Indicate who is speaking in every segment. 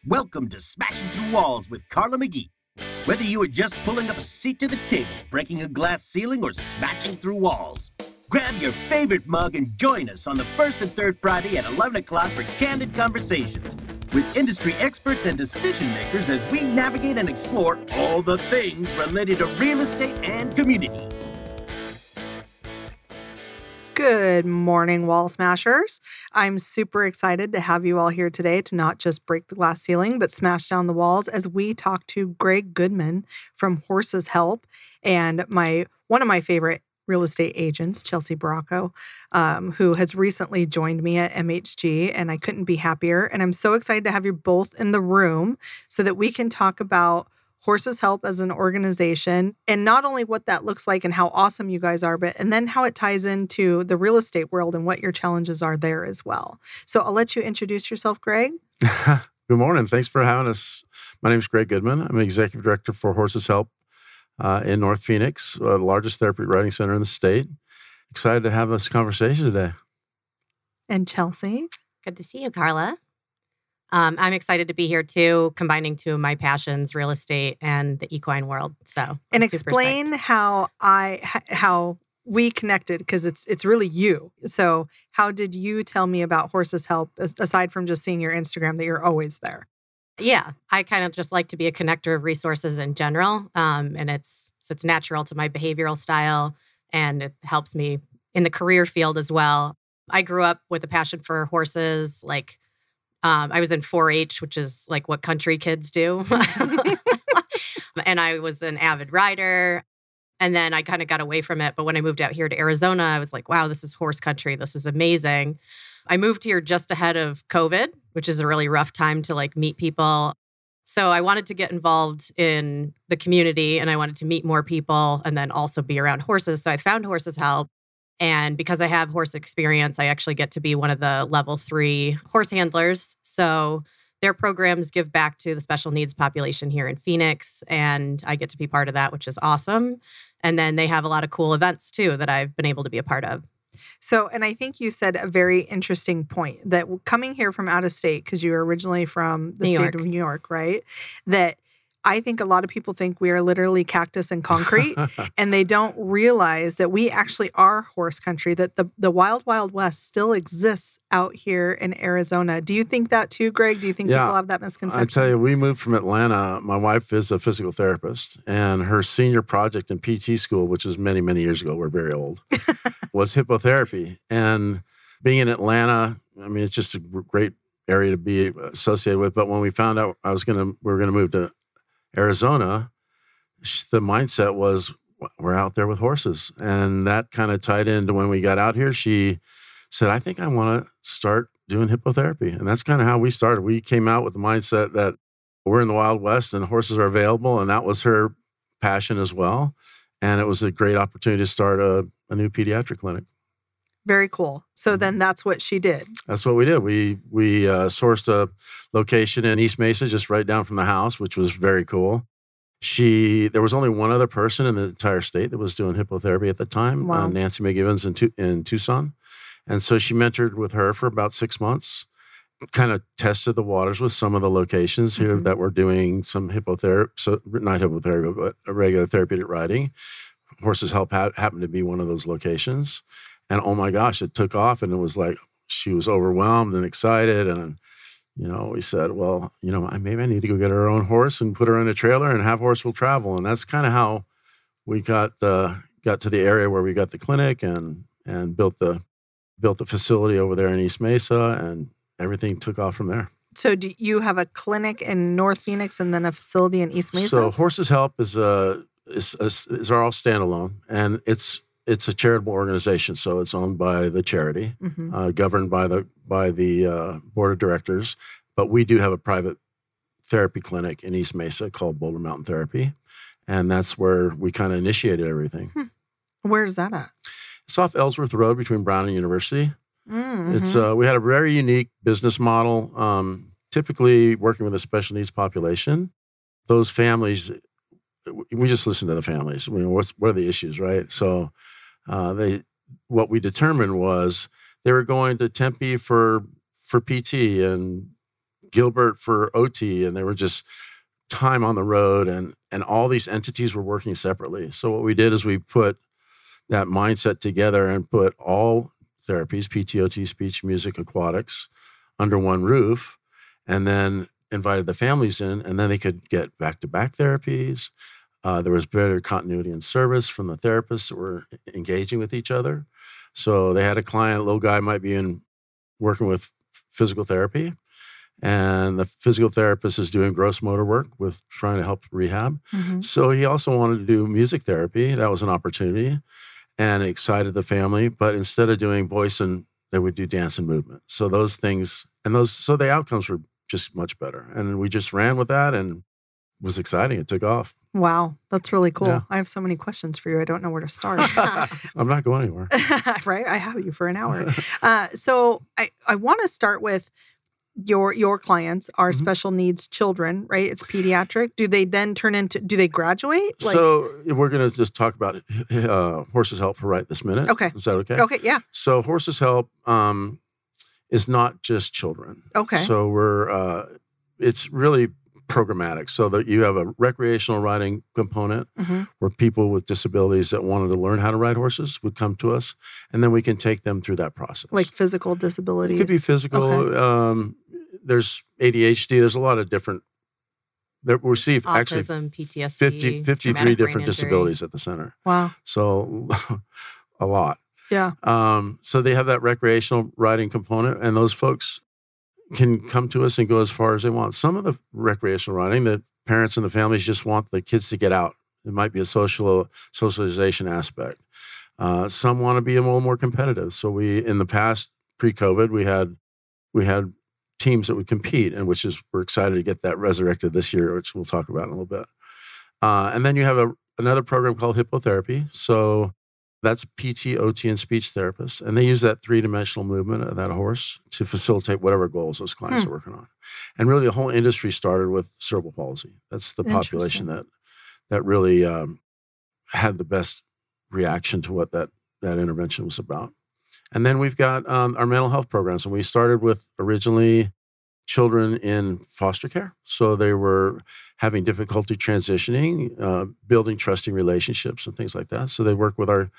Speaker 1: Welcome to Smashing Through Walls with Carla McGee. Whether you are just pulling up a seat to the table, breaking a glass ceiling, or smashing through walls, grab your favorite mug and join us on the first and third Friday at 11 o'clock for candid conversations with industry experts and decision makers as we navigate and explore all the things related to real estate and community.
Speaker 2: Good morning, Wall Smashers. I'm super excited to have you all here today to not just break the glass ceiling, but smash down the walls as we talk to Greg Goodman from Horses Help and one of my favorite real estate agents, Chelsea Baracco, who has recently joined me at MHG, and I couldn't be happier. And I'm so excited to have you both in the room so that we can talk about Horses Help as an organization, and not only what that looks like and how awesome you guys are, but and then how it ties into the real estate world and what your challenges are there as well. So I'll let you introduce yourself, Greg.
Speaker 3: Good morning. Thanks for having us. My name is Greg Goodman. I'm the executive director for Horses Help in North Phoenix, the largest therapy writing center in the state. Excited to have this conversation today. And
Speaker 2: Chelsea.
Speaker 4: Good to see you, Carla. I'm excited to be here too, combining two of my passions, real estate and the equine world. So,
Speaker 2: and explain how we connected, because it's really you. So, how did you tell me about Horses Help aside from just seeing your Instagram that you're always there?
Speaker 4: Yeah, I kind of just like to be a connector of resources in general, and it's natural to my behavioral style, and it helps me in the career field as well. I grew up with a passion for horses, I was in 4-H, which is like what country kids do. And I was an avid rider. And then I kind of got away from it. But when I moved out here to Arizona, I was like, wow, this is horse country. This is amazing. I moved here just ahead of COVID, which is a really rough time to meet people. So I wanted to get involved in the community and I wanted to meet more people and then also be around horses. So I found Horses Help. And because I have horse experience, I actually get to be one of the level 3 horse handlers. So their programs give back to the special needs population here in Phoenix. And I get to be part of that, which is awesome. And then they have a lot of cool events too that I've been able to be a part of.
Speaker 2: So, and I think you said a very interesting point that coming here from out of state, because you were originally from the state of New York, right? That I think a lot of people think we are literally cactus and concrete, and they don't realize that we actually are horse country, that the wild, wild west still exists out here in Arizona. Do you think that too, Greg? Do you think people have that misconception?
Speaker 3: I tell you, we moved from Atlanta. My wife is a physical therapist, and her senior project in PT school, which is many, many years ago, we're very old, was hippotherapy. And being in Atlanta, I mean, it's just a great area to be associated with. But when we found out we were going to move to Arizona, the mindset was, we're out there with horses. And that kind of tied into when we got out here. She said, I think I want to start doing hippotherapy. And that's kind of how we started. We came out with the mindset that we're in the Wild West and horses are available. And that was her passion as well. And it was a great opportunity to start a new pediatric clinic.
Speaker 2: Very cool. So then that's what she did.
Speaker 3: That's what we did. We sourced a location in East Mesa, just right down from the house, which was very cool. There was only one other person in the entire state that was doing hippotherapy at the time,
Speaker 2: wow.
Speaker 3: Nancy McGivens in Tucson. And so she mentored with her for about 6 months, kind of tested the waters with some of the locations here that were doing some hippotherapy, so not hippotherapy, but regular therapeutic riding. Horses Help happened to be one of those locations. And oh my gosh, it took off, and it was like she was overwhelmed and excited. And, we said, well, maybe I need to go get our own horse and put her in a trailer and have Horse Will Travel. And that's kind of how we got to the area where we got the clinic and built the facility over there in East Mesa, and everything took off from there.
Speaker 2: So do you have a clinic in North Phoenix and then a facility in East Mesa?
Speaker 3: So Horses Help is all standalone, and it's a charitable organization, so it's owned by the charity, governed by the board of directors. But we do have a private therapy clinic in East Mesa called Boulder Mountain Therapy, and that's where we kind of initiated everything.
Speaker 2: Where's that at?
Speaker 3: It's off Ellsworth Road between Brown and University. It's we had a very unique business model. Typically working with a special needs population, those families, we just listen to the families. I mean, what are the issues, right? So what we determined was they were going to Tempe for PT and Gilbert for OT, and they were just time on the road, and all these entities were working separately. So what we did is we put that mindset together and put all therapies, PT, OT, speech, music, aquatics, under one roof, and then invited the families in, and then they could get back-to-back therapies. There was better continuity in service from the therapists that were engaging with each other. So they had a client, a little guy might be working with physical therapy, and the physical therapist is doing gross motor work with trying to help rehab.
Speaker 2: Mm-hmm.
Speaker 3: So he also wanted to do music therapy. That was an opportunity, and it excited the family. But instead of doing voice, they would do dance and movement. So those things, so the outcomes were just much better. And we just ran with that, and it was exciting. It took off.
Speaker 2: Wow, that's really cool.
Speaker 3: Yeah.
Speaker 2: I have so many questions for you. I don't know where to start.
Speaker 3: I'm not going anywhere.
Speaker 2: Right? I have you for an hour. So I want to start with your clients are
Speaker 3: Mm-hmm.
Speaker 2: special needs children, right? It's pediatric. Do they then do they graduate?
Speaker 3: So we're going to just talk about Horses Help for right this minute.
Speaker 2: Okay.
Speaker 3: Is that okay?
Speaker 2: Okay, yeah.
Speaker 3: So Horses Help is not just children.
Speaker 2: Okay.
Speaker 3: So it's really programmatic. So that you have a recreational riding component
Speaker 2: Mm-hmm.
Speaker 3: where people with disabilities that wanted to learn how to ride horses would come to us, and then we can take them through that process.
Speaker 2: Like physical disabilities.
Speaker 3: It could be physical.
Speaker 2: Okay.
Speaker 3: There's ADHD. There's a lot of different that receive actually
Speaker 4: Autism, PTSD,
Speaker 3: 53
Speaker 4: traumatic brain
Speaker 3: different
Speaker 4: injury.
Speaker 3: disabilities at the center.
Speaker 2: Wow.
Speaker 3: So a lot.
Speaker 2: Yeah.
Speaker 3: So they have that recreational riding component, and those folks can come to us and go as far as they want. Some of the recreational riding, the parents and the families just want the kids to get out. It might be a socialization aspect. Some want to be a little more competitive. So in the past, pre-COVID, we had teams that would compete, and we're excited to get that resurrected this year, which we'll talk about in a little bit. And then you have another program called hippotherapy. So that's PT, OT, and speech therapists. And they use that three-dimensional movement of that horse to facilitate whatever goals those clients are working on. And really the whole industry started with cerebral palsy. That's the population that really had the best reaction to what that intervention was about. And then we've got our mental health programs. And we started with originally children in foster care. So they were having difficulty transitioning, building trusting relationships and things like that. So they work with our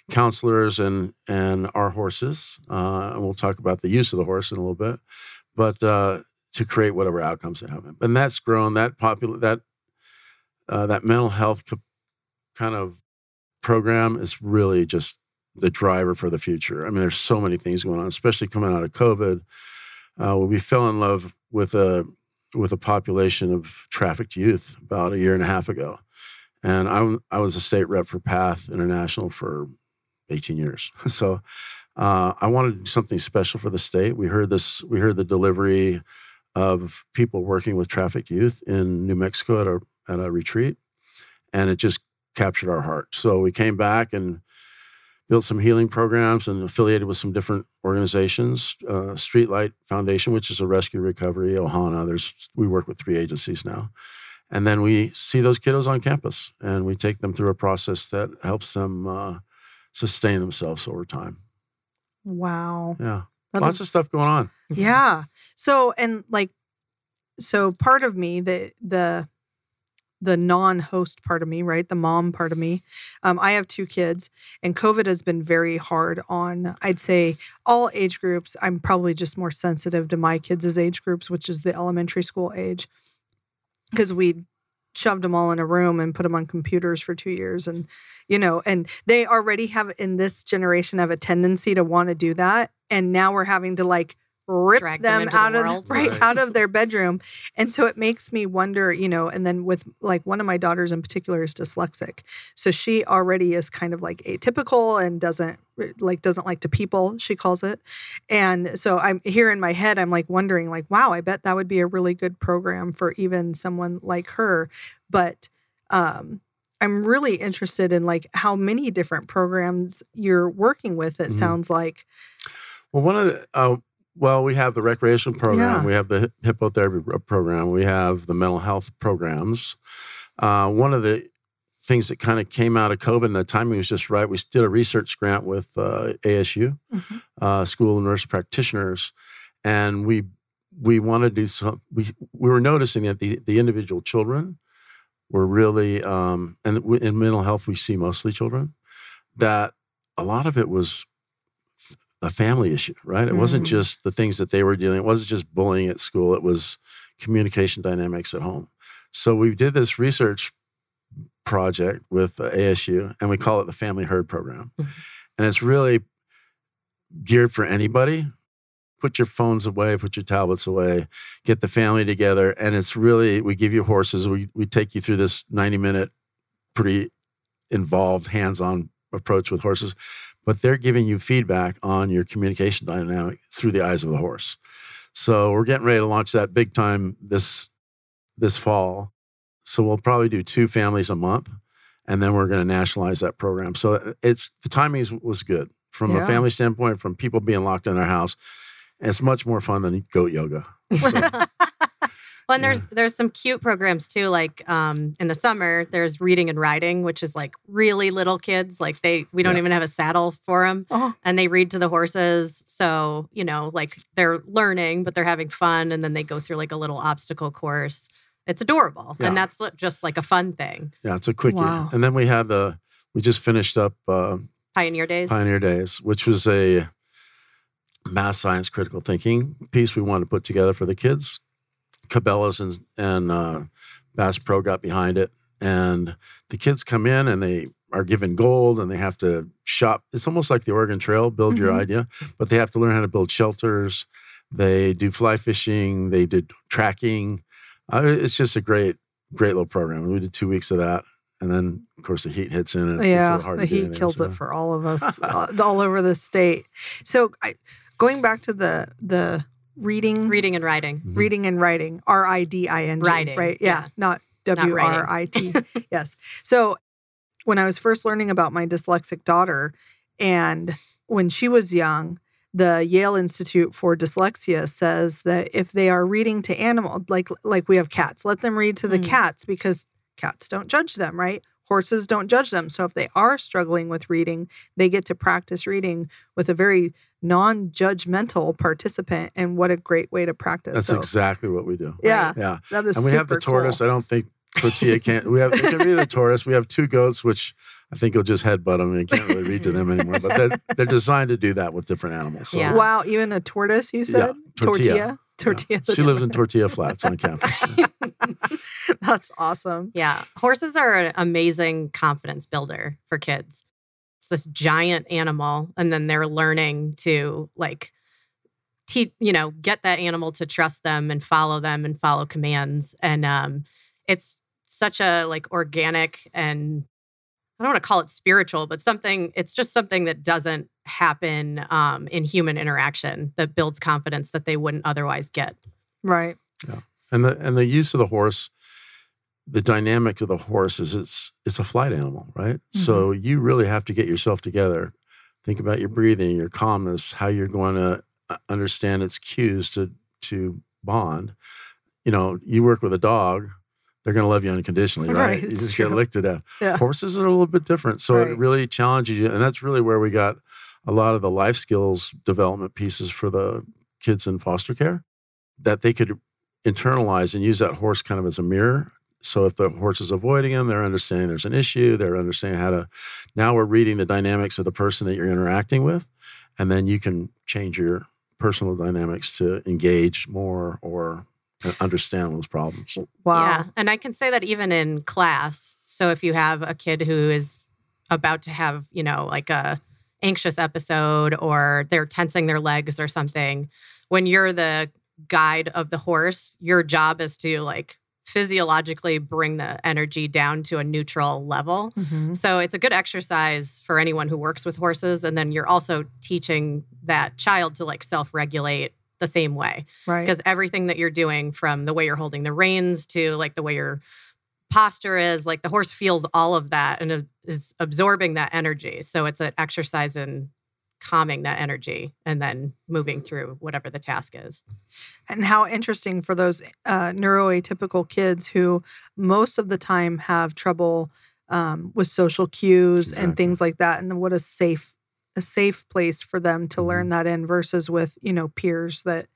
Speaker 3: counselors and our horses. And we'll talk about the use of the horse in a little bit, but to create whatever outcomes they have. And that's grown, that mental health kind of program is really just the driver for the future. I mean, there's so many things going on, especially coming out of COVID. We fell in love with a population of trafficked youth about 1.5 years ago. And I was a state rep for PATH International for 18 years. So I wanted to do something special for the state. We heard the delivery of people working with trafficked youth in New Mexico at a retreat, and it just captured our heart. So we came back and built some healing programs and affiliated with some different organizations, Streetlight Foundation, which is a rescue recovery, Ohana. We work with 3 agencies now. And then we see those kiddos on campus, and we take them through a process that helps them sustain themselves over time.
Speaker 2: Wow.
Speaker 3: Yeah. Lots of stuff going on.
Speaker 2: Yeah. So, part of me, the non-host part of me, right? The mom part of me. I have 2 kids, and COVID has been very hard on, I'd say, all age groups. I'm probably just more sensitive to my kids' age groups, which is the elementary school age, because we shoved them all in a room and put them on computers for 2 years. And, and they already have, in this generation, have a tendency to want to do that. And now we're having to rip them out of their bedroom. And so it makes me wonder, and then with one of my daughters in particular is dyslexic. So she already is kind of atypical and doesn't like to people, she calls it. And so I'm here in my head, I'm wondering wow, I bet that would be a really good program for even someone like her. But I'm really interested in how many different programs you're working with, it sounds like.
Speaker 3: Well, one of the, we have the recreation program.
Speaker 2: Yeah.
Speaker 3: We have the hippotherapy program. We have the mental health programs. One of the things that kind of came out of COVID, and the timing was just right, we did a research grant with ASU, School of Nurse Practitioners, and we we want to do some. We were noticing that the individual children were really, and in mental health we see mostly children, that a lot of it was a family issue, right? It wasn't just the things that they were dealing. It wasn't just bullying at school. It was communication dynamics at home. So we did this research project with ASU, and we call it the Family Herd Program. And it's really geared for anybody. Put your phones away, put your tablets away, get the family together. And it's really, we give you horses. We take you through this 90-minute, pretty involved, hands-on approach with horses. But they're giving you feedback on your communication dynamic through the eyes of the horse. So we're getting ready to launch that big time this fall. So we'll probably do 2 families a month, and then we're going to nationalize that program. So the timing was good from a family standpoint, from people being locked in their house. And it's much more fun than goat yoga. So,
Speaker 4: well, and there's some cute programs too. Like in the summer, there's reading and riding, which is like really little kids. Like we don't even have a saddle for them, and they read to the horses. So like they're learning, but they're having fun, and then they go through like a little obstacle course. It's adorable, and that's just like a fun thing. Yeah,
Speaker 3: it's a quickie. Wow. And then we just finished up
Speaker 4: Pioneer
Speaker 3: Days, which was a math science critical thinking piece we wanted to put together for the kids. Cabela's and Bass Pro got behind it. And the kids come in and they are given gold and they have to shop. It's almost like the Oregon Trail, build your idea, but they have to learn how to build shelters. They do fly fishing. They did tracking. It's just a great little program. We did 2 weeks of that. And then, of course, the heat hits in.
Speaker 2: The heat kills it for all of us all over the state. So going back to the reading and writing. Reading and writing, RIDING.
Speaker 4: Writing.
Speaker 2: Right? Yeah, not WRIT. Yes. So when I was first learning about my dyslexic daughter, and when she was young, the Yale Institute for Dyslexia says that if they are reading to animals, like we have cats, let them read to the cats, because cats don't judge them, right? Horses don't judge them. So if they are struggling with reading, they get to practice reading with a very non-judgmental participant. And what a great way to practice.
Speaker 3: That's exactly what we do.
Speaker 2: Yeah.
Speaker 3: Yeah.
Speaker 2: That is
Speaker 3: and we have the tortoise. Cool. I don't think Tortilla can't. It can be the tortoise. We have 2 goats, which I think you'll just headbutt them and can't really read to them anymore. But they're designed to do that with different animals. So.
Speaker 2: Yeah. Wow. Even a tortoise, you said?
Speaker 3: Yeah. Tortilla.
Speaker 2: Yeah.
Speaker 3: She lives in Tortilla Flats on campus.
Speaker 2: That's awesome.
Speaker 4: Yeah. Horses are an amazing confidence builder for kids. It's this giant animal, and then they're learning to get that animal to trust them and follow commands. And it's such a organic, and I don't want to call it spiritual, but it's just something that doesn't happen in human interaction that builds confidence that they wouldn't otherwise get.
Speaker 2: Right.
Speaker 3: Yeah. And the use of the horse, the dynamic of the horse is it's a flight animal, right? Mm-hmm. So you really have to get yourself together. Think about your breathing, your calmness, how you're going to understand its cues to bond. You work with a dog, they're going to love you unconditionally, right? You just get licked to death. Yeah. Horses are a little bit different. So it really challenges you. And that's really where we got a lot of the life skills development pieces for the kids in foster care, that they could internalize and use that horse kind of as a mirror. So if the horse is avoiding them, they're understanding there's an issue. They're understanding how to, now we're reading the dynamics of the person that you're interacting with. And then you can change your personal dynamics to engage more or understand those problems.
Speaker 2: Wow.
Speaker 4: Yeah. And I can say that even in class. So if you have a kid who is about to have, a anxious episode, or they're tensing their legs or something, when you're the guide of the horse, your job is to physiologically bring the energy down to a neutral level. Mm-hmm. So it's a good exercise for anyone who works with horses. And then you're also teaching that child to self-regulate the same way.
Speaker 2: Right.
Speaker 4: Because everything that you're doing, from the way you're holding the reins to the way your posture is, the horse feels all of that and is absorbing that energy. So it's an exercise in calming that energy and then moving through whatever the task is.
Speaker 2: And how interesting for those neuroatypical kids who most of the time have trouble with social cues and things like that. And then what a safe place for them to learn that in, versus with, peers that,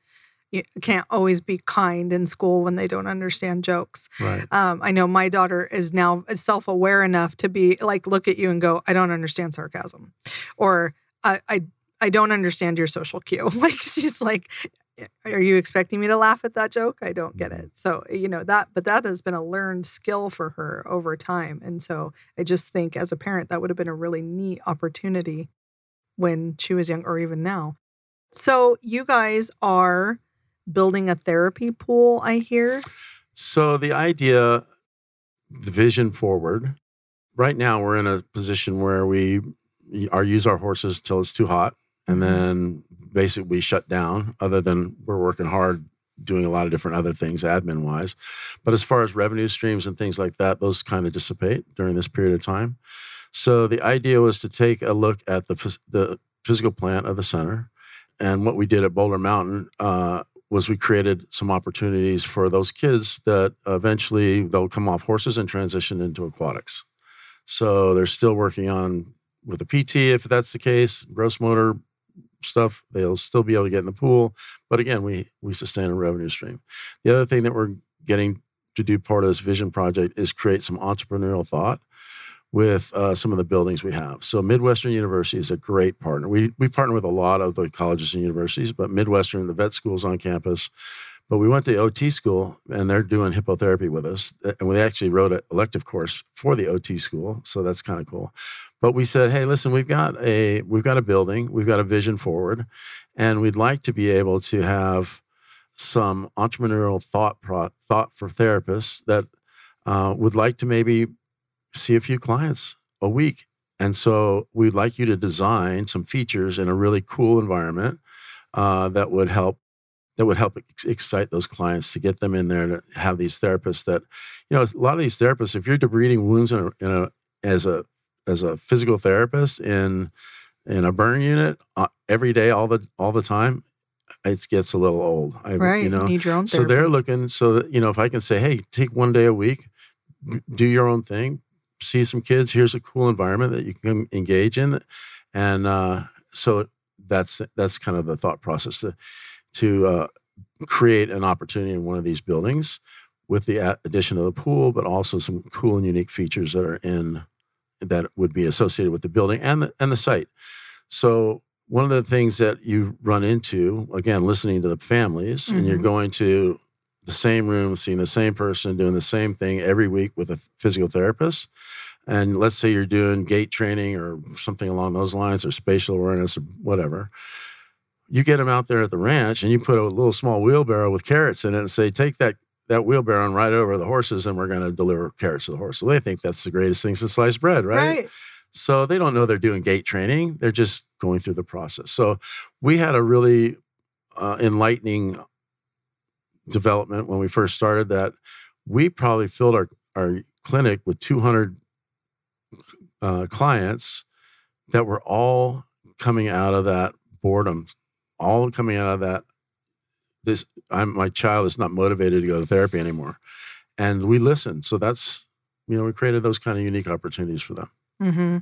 Speaker 2: you can't always be kind in school when they don't understand jokes.
Speaker 3: Right.
Speaker 2: I know my daughter is now self-aware enough to be like, look at you and go, I don't understand sarcasm, or I don't understand your social cue. Like, she's like, are you expecting me to laugh at that joke? I don't get it. So, but that has been a learned skill for her over time. And so I just think as a parent, that would have been a really neat opportunity when she was young, or even now. So you guys are building a therapy pool, I hear.
Speaker 3: So the idea, the vision forward, right now we're in a position where we use our horses till it's too hot. And then basically we shut down, other than we're working hard doing a lot of different other things admin wise. But as far as revenue streams and things like that, those kind of dissipate during this period of time. So the idea was to take a look at the physical plant of the center. And what we did at Boulder Mountain was we created some opportunities for those kids that eventually they'll come off horses and transition into aquatics. So they're still working on with the PT, if that's the case, gross motor stuff, they'll still be able to get in the pool. But again, we sustain a revenue stream. The other thing that we're getting to do part of this vision project is create some entrepreneurial thought with some of the buildings we have. So Midwestern University is a great partner. We partner with a lot of the colleges and universities, but Midwestern, the vet school's on campus. But we went to the OT school, and they're doing hippotherapy with us. And we actually wrote an elective course for the OT school, so that's kind of cool. But we said, hey, listen, we've got a building, we've got a vision forward, and we'd like to be able to have some entrepreneurial thought for therapists that would like to maybe see a few clients a week. And so we'd like you to design some features in a really cool environment that would help excite those clients, to get them in there, to have these therapists that, a lot of these therapists, if you're debriding wounds as a physical therapist in a burn unit every day, all the time, it gets a little old.
Speaker 2: Right. You need your own therapy.
Speaker 3: So they're looking, so that, if I can say, hey, take one day a week, do your own thing, see some kids, here's a cool environment that you can engage in. And so that's kind of the thought process, to create an opportunity in one of these buildings with the addition of the pool, but also some cool and unique features that would be associated with the building and the site. So one of the things that you run into, again, listening to the families, and you're going to the same room, seeing the same person, doing the same thing every week with a physical therapist. And let's say you're doing gait training or something along those lines, or spatial awareness or whatever. You get them out there at the ranch and you put a little small wheelbarrow with carrots in it and say, take that wheelbarrow and ride over the horses, and we're going to deliver carrots to the horse. So they think that's the greatest thing since sliced bread, right? So they don't know they're doing gait training. They're just going through the process. So we had a really enlightening development when we first started, that we probably filled our clinic with 200 clients that were all coming out of that boredom, all coming out of that, my child is not motivated to go to therapy anymore. And we listened. So that's, we created those kind of unique opportunities for them.
Speaker 2: Mm-hmm.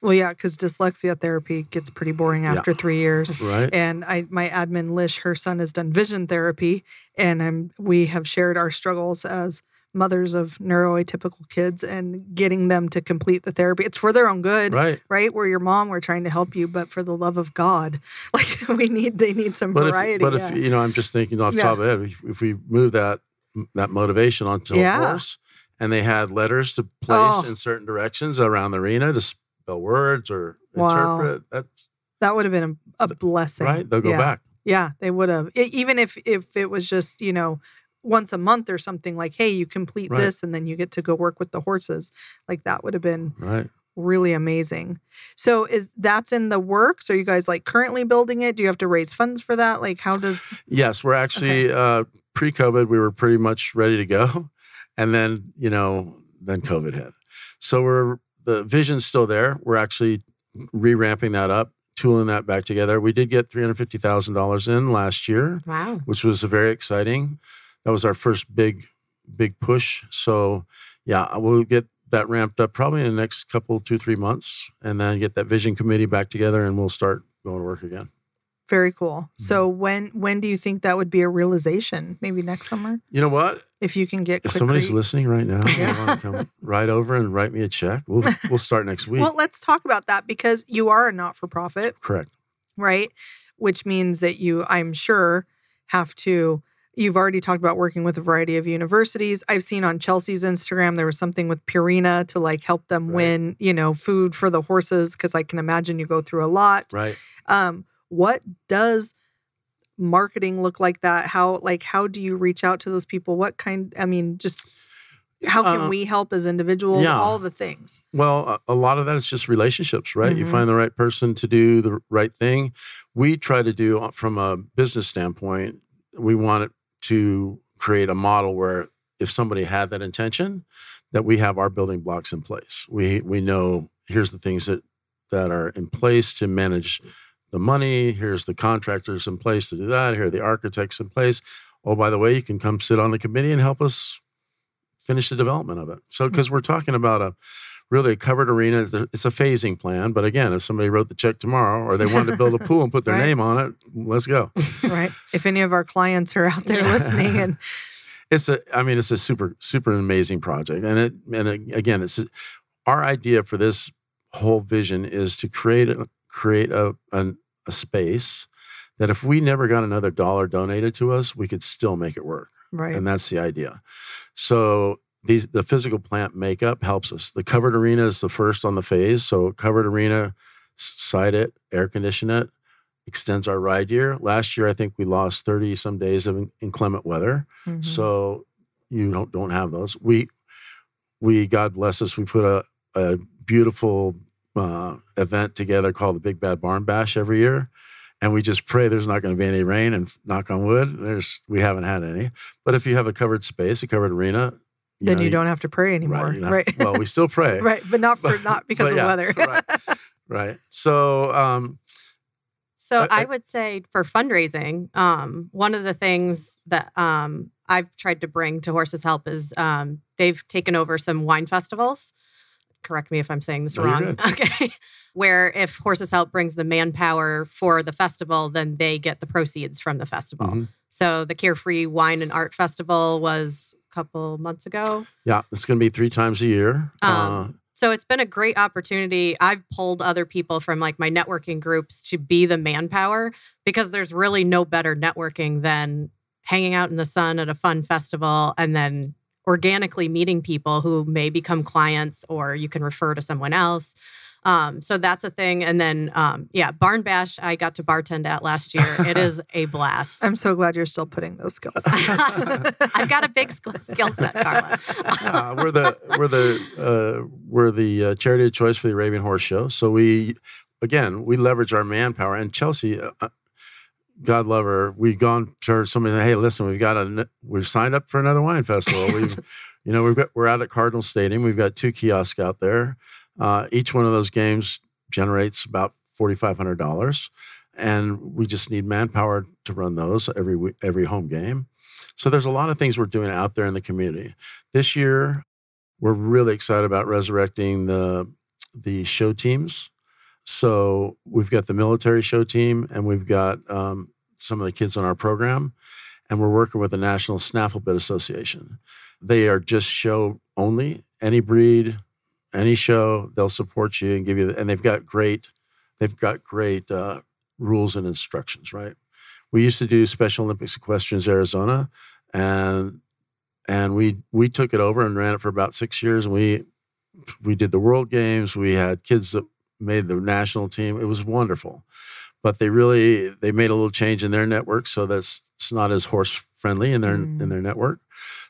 Speaker 2: Well, yeah, because dyslexia therapy gets pretty boring after 3 years.
Speaker 3: Right.
Speaker 2: And my admin, Lish, her son has done vision therapy. And we have shared our struggles as mothers of neuroatypical kids and getting them to complete the therapy. It's for their own good, right? We're your mom. We're trying to help you, but for the love of God, like they need some variety.
Speaker 3: But if I'm just thinking off the top of the head, if we move that motivation onto a horse, and they had letters to place in certain directions around the arena to spell words or interpret,
Speaker 2: that would have been a blessing,
Speaker 3: right? They'll go back.
Speaker 2: Yeah, they would have. Even if it was just once a month or something, like, hey, you complete this and then you get to go work with the horses. Like, that would have been really amazing. So that's in the works? Are you guys like currently building it? Do you have to raise funds for that? Like, how does...
Speaker 3: Yes, we're actually, pre-COVID, we were pretty much ready to go. And then, then COVID hit. So the vision's still there. We're actually re-ramping that up, tooling that back together. We did get $350,000 in last year.
Speaker 4: Wow.
Speaker 3: Which was very exciting. That was our first big push. So yeah, we'll get that ramped up probably in the next 2-3 months, and then get that vision committee back together, and we'll start going to work again.
Speaker 2: Very cool. So when do you think that would be a realization? Maybe next summer?
Speaker 3: You know what?
Speaker 2: If you can get
Speaker 3: If
Speaker 2: quick
Speaker 3: somebody's
Speaker 2: rate.
Speaker 3: listening right now, they want to come right over and write me a check, we'll start next week.
Speaker 2: Well, let's talk about that because you are a not-for-profit,
Speaker 3: Correct.
Speaker 2: right? Which means that you, I'm sure, have to, you've already talked about working with a variety of universities. I've seen on Chelsea's Instagram, there was something with Purina to like help them win, food for the horses, because I can imagine you go through a lot.
Speaker 3: Right.
Speaker 2: What does marketing look like that? How do you reach out to those people? What kind, just how can we help as individuals?
Speaker 3: Yeah.
Speaker 2: All the things.
Speaker 3: Well, a lot of that is just relationships, right? You
Speaker 2: Mhm.
Speaker 3: find the right person to do the right thing. We try to do, from a business standpoint, we want it to create a model where if somebody had that intention, that we have our building blocks in place. We know here's the things that are in place to manage the money. Here's the contractors in place to do that. Here are the architects in place. Oh, by the way, you can come sit on the committee and help us finish the development of it. So, because we're talking about a covered arena, it's a phasing plan. But again, if somebody wrote the check tomorrow or they wanted to build a pool and put their
Speaker 2: Right.
Speaker 3: name on it, let's go.
Speaker 2: Right. If any of our clients are out there listening, and
Speaker 3: It's a super, super amazing project. Again, it's our idea for this whole vision is to create a space that if we never got another dollar donated to us, we could still make it work.
Speaker 2: right.
Speaker 3: And that's the idea. So the physical plant makeup helps us. The covered arena is the first on the phase. So covered arena, site it, air condition it, extends our ride year. Last year, I think we lost 30 some days of inclement weather.
Speaker 2: Mhm.
Speaker 3: So you don't have those. We God bless us, we put a beautiful event together called the Big Bad Barn Bash every year. And we just pray there's not going to be any rain, and knock on wood, we haven't had any. But if you have a covered space, a covered arena,
Speaker 2: Then you don't have to pray anymore.
Speaker 3: you don't have-
Speaker 2: Right.
Speaker 3: Well, we still pray.
Speaker 2: Right. But not because of
Speaker 3: yeah,
Speaker 2: weather.
Speaker 3: right. So,
Speaker 4: So I would say for fundraising, one of the things that I've tried to bring to Horses Help is they've taken over some wine festivals. Correct me if I'm saying this
Speaker 3: No, you're
Speaker 4: wrong.
Speaker 3: good.
Speaker 4: Okay. Where if Horses Help brings the manpower for the festival, then they get the proceeds from the festival.
Speaker 3: Mhm.
Speaker 4: So the Carefree Wine and Art Festival was a couple months ago.
Speaker 3: yeah, it's going to be 3 times a year.
Speaker 4: So it's been a great opportunity. I've pulled other people from like my networking groups to be the manpower, because there's really no better networking than hanging out in the sun at a fun festival and then organically meeting people who may become clients, or you can refer to someone else. So that's a thing. And then, Barn Bash, I got to bartend at last year. It is a blast.
Speaker 2: I'm so glad you're still putting those skills.
Speaker 4: I've got a big skill set, Carla.
Speaker 3: We're the charity of choice for the Arabian Horse Show. So we leverage our manpower. And Chelsea, God love her, we've gone to her, somebody said, hey, listen, we've signed up for another wine festival. We're out at Cardinal Stadium. We've got 2 kiosks out there. Each one of those games generates about $4,500, and we just need manpower to run those every home game. So there's a lot of things we're doing out there in the community. This year, we're really excited about resurrecting the show teams. So we've got the military show team, and we've got some of the kids on our program, and we're working with the National Snaffle Bit Association. They are just show only, any breed, any show, they'll support you and give you, and they've got great rules and instructions, right? We used to do Special Olympics Equestrians Arizona, and we took it over and ran it for about 6 years. And we did the World Games. We had kids that made the national team. It was wonderful, but they made a little change in their network, so that's it's not as horse friendly in their network.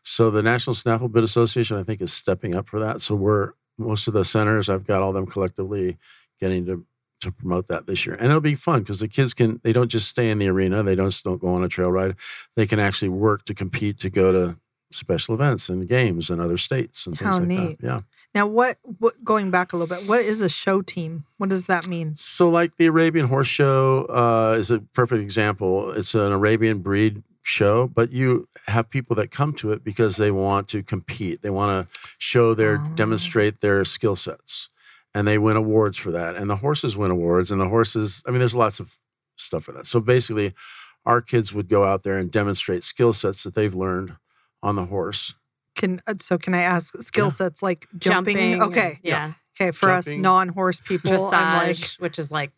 Speaker 3: So the National Snaffle Bit Association, I think, is stepping up for that. So most of the centers, I've got all them collectively getting to promote that this year. And it'll be fun because the kids they don't just stay in the arena. They don't go on a trail ride. They can actually work to compete, to go to special events and games in other states and things
Speaker 2: How
Speaker 3: like
Speaker 2: neat.
Speaker 3: that. Yeah.
Speaker 2: Now, what going back a little bit, what is a show team? What does that mean?
Speaker 3: So like the Arabian Horse Show is a perfect example. It's an Arabian breed show, but you have people that come to it because they want to compete. They want to demonstrate their skill sets, and they win awards for that. And the horses win awards, and the horses, there's lots of stuff for that. So basically, our kids would go out there and demonstrate skill sets that they've learned on the horse.
Speaker 2: Can I ask skill sets like jumping? Okay.
Speaker 4: Yeah.
Speaker 2: Okay. For us
Speaker 3: Jumping.
Speaker 2: non-horse people, I'm like,
Speaker 4: Dressage, which is like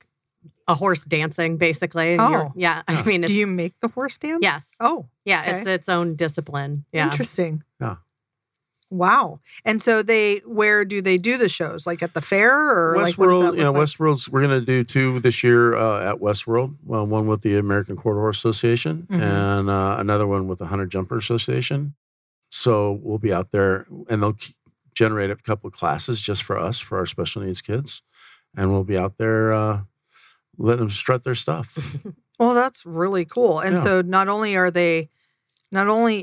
Speaker 4: a horse dancing, basically.
Speaker 2: Oh.
Speaker 4: I mean,
Speaker 2: do you make the horse dance?
Speaker 4: Yes.
Speaker 2: Oh,
Speaker 4: yeah,
Speaker 2: okay.
Speaker 4: it's its own discipline. Yeah.
Speaker 2: Interesting.
Speaker 3: Yeah.
Speaker 2: Wow. And so where do they do the shows? Like at the fair or
Speaker 3: Westworld,
Speaker 2: like what does that look like?
Speaker 3: Westworld's, we're going to do 2 this year at Westworld. Well, one with the American Quarter Horse Association and another one with the Hunter Jumper Association. So we'll be out there and they'll generate a couple of classes just for us, for our special needs kids. And we'll be out there letting them strut their stuff.
Speaker 2: Well, that's really cool. And so not only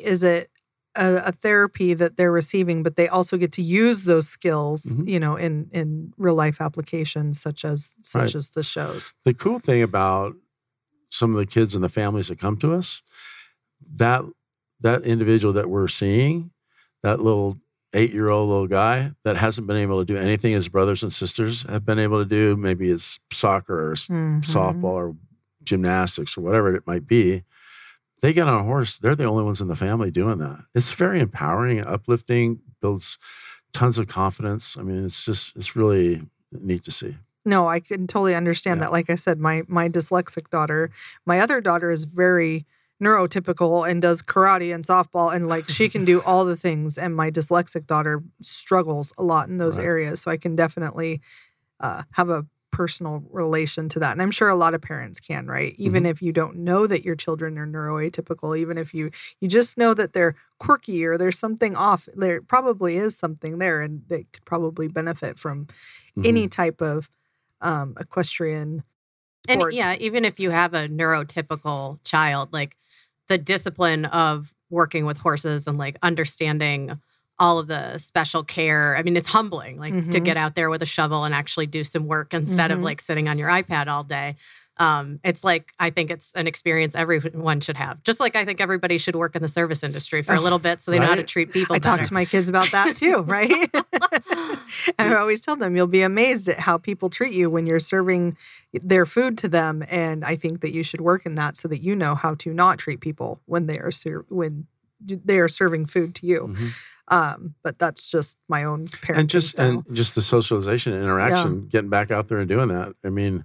Speaker 2: is it a therapy that they're receiving, but they also get to use those skills, in real life applications such as the shows.
Speaker 3: The cool thing about some of the kids and the families that come to us, that individual that we're seeing, that little 8-year-old little guy that hasn't been able to do anything his brothers and sisters have been able to do, maybe it's soccer or softball or gymnastics or whatever it might be. They get on a horse, they're the only ones in the family doing that. It's very empowering, uplifting, builds tons of confidence. I mean, it's really neat to see.
Speaker 2: No, I can totally understand that. Like I said, my dyslexic daughter, my other daughter is very neurotypical and does karate and softball and like she can do all the things. And my dyslexic daughter struggles a lot in those areas. So I can definitely have a personal relation to that. And I'm sure a lot of parents can, right? Even if you don't know that your children are neuroatypical, even if you just know that they're quirky or there's something off, there probably is something there and they could probably benefit from any type of equestrian sports.
Speaker 4: And even if you have a neurotypical child, like the discipline of working with horses and like understanding all of the special care. I mean, it's humbling, like to get out there with a shovel and actually do some work instead of like sitting on your iPad all day. It's like, I think it's an experience everyone should have. Just like I think everybody should work in the service industry for a little bit so they know how to treat people better.
Speaker 2: I talk to my kids about that too, right? And I always tell them, you'll be amazed at how people treat you when you're serving their food to them. And I think that you should work in that so that you know how to not treat people when they are serving food to you. But that's just my own parenting style.
Speaker 3: And just the socialization and interaction, getting back out there and doing that. I mean,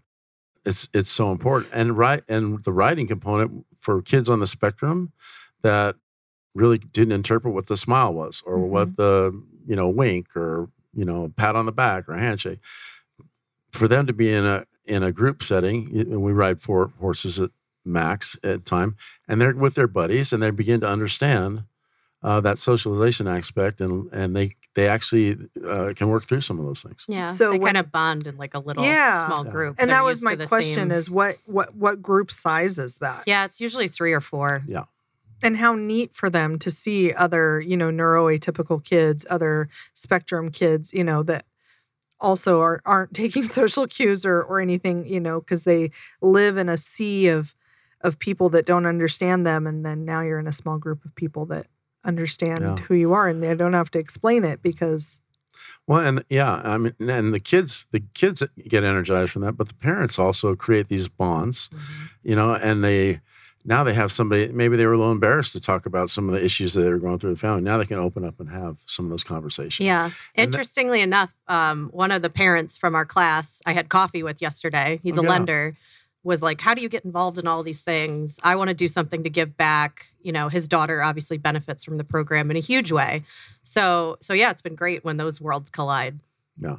Speaker 3: it's so important. And the writing component for kids on the spectrum that really didn't interpret what the smile was or what the, wink or, pat on the back or a handshake. For them to be in a group setting, and we ride 4 horses at max at a time, and they're with their buddies and they begin to understand that socialization aspect, and they actually can work through some of those things.
Speaker 4: Yeah, so they kind of bond in like a little small group.
Speaker 2: And that was my question: is what group size is that?
Speaker 4: Yeah, it's usually 3 or 4.
Speaker 3: Yeah.
Speaker 2: And how neat for them to see other, neuroatypical kids, other spectrum kids, that also aren't taking social cues or anything, because they live in a sea of people that don't understand them, and then now you're in a small group of people that understand who you are, and they don't have to explain it because.
Speaker 3: Well, and I mean, and the kids get energized from that, but the parents also create these bonds, and now they have somebody. Maybe they were a little embarrassed to talk about some of the issues that they were going through the family. Now they can open up and have some of those conversations.
Speaker 4: Yeah. Interestingly enough, one of the parents from our class I had coffee with yesterday, he's a lender, was like, how do you get involved in all these things? I want to do something to give back. His daughter obviously benefits from the program in a huge way. So yeah, it's been great when those worlds collide.
Speaker 3: Yeah.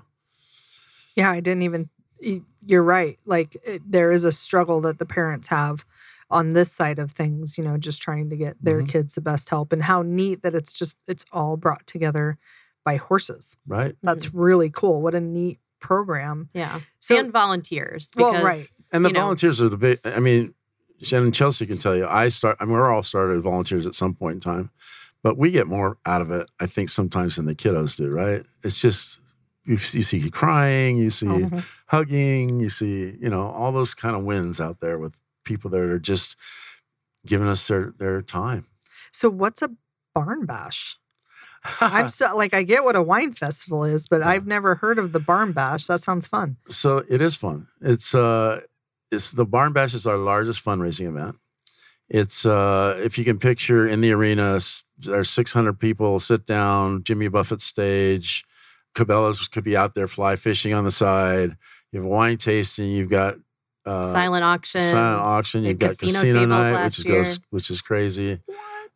Speaker 2: Yeah, I didn't even, you're right. Like there is a struggle that the parents have on this side of things, just trying to get their kids the best help, and how neat that it's all brought together by horses.
Speaker 3: Right.
Speaker 2: That's really cool. What a neat program.
Speaker 4: Yeah.
Speaker 2: So,
Speaker 4: and volunteers. Because,
Speaker 3: And the volunteers are the big, I mean, Shannon Chelsea can tell you, we're all started as volunteers at some point in time, but we get more out of it, I think, sometimes than the kiddos do, right? It's just, you see crying, you see hugging, you see, all those kind of wins out there with people that are just giving us their time.
Speaker 2: So what's a barn bash? I'm still I get what a wine festival is, but I've never heard of the barn bash. That sounds fun.
Speaker 3: So it is fun. It's the Barn Bash is our largest fundraising event. It's if you can picture in the arena, there's 600 people sit down, Jimmy Buffett stage, Cabela's could be out there fly fishing on the side. You have wine tasting. You've got
Speaker 4: silent auction.
Speaker 3: You've got
Speaker 4: casino
Speaker 3: casino
Speaker 4: tables
Speaker 3: night,
Speaker 4: last year.
Speaker 3: which is crazy.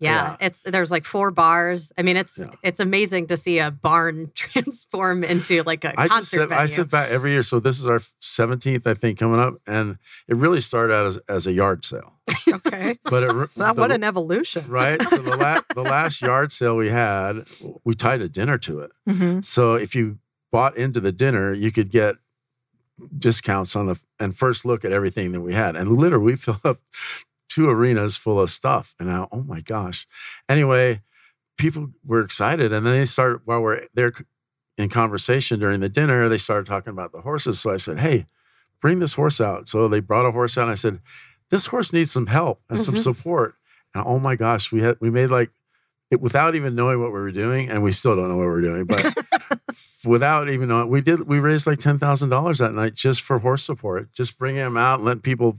Speaker 4: Yeah, there's like 4 bars. I mean, it's amazing to see a barn transform into like a concert venue.
Speaker 3: I sit back every year. So this is our 17th, I think, coming up, and it really started out as a yard sale.
Speaker 2: Okay,
Speaker 3: but
Speaker 2: what an evolution,
Speaker 3: right? So the last yard sale we had, we tied a dinner to it.
Speaker 2: Mm-hmm.
Speaker 3: So if you bought into the dinner, you could get discounts on and first look at everything that we had, and literally we filled up 2 arenas full of stuff. And now, oh my gosh. Anyway, people were excited. And then they started, while we're there in conversation during the dinner, they started talking about the horses. So I said, hey, bring this horse out. So they brought a horse out and I said, this horse needs some help and some support. And oh my gosh, we made like it without even knowing what we were doing. And we still don't know what we're doing, but without even knowing, we raised like $10,000 that night just for horse support, just bringing them out and letting people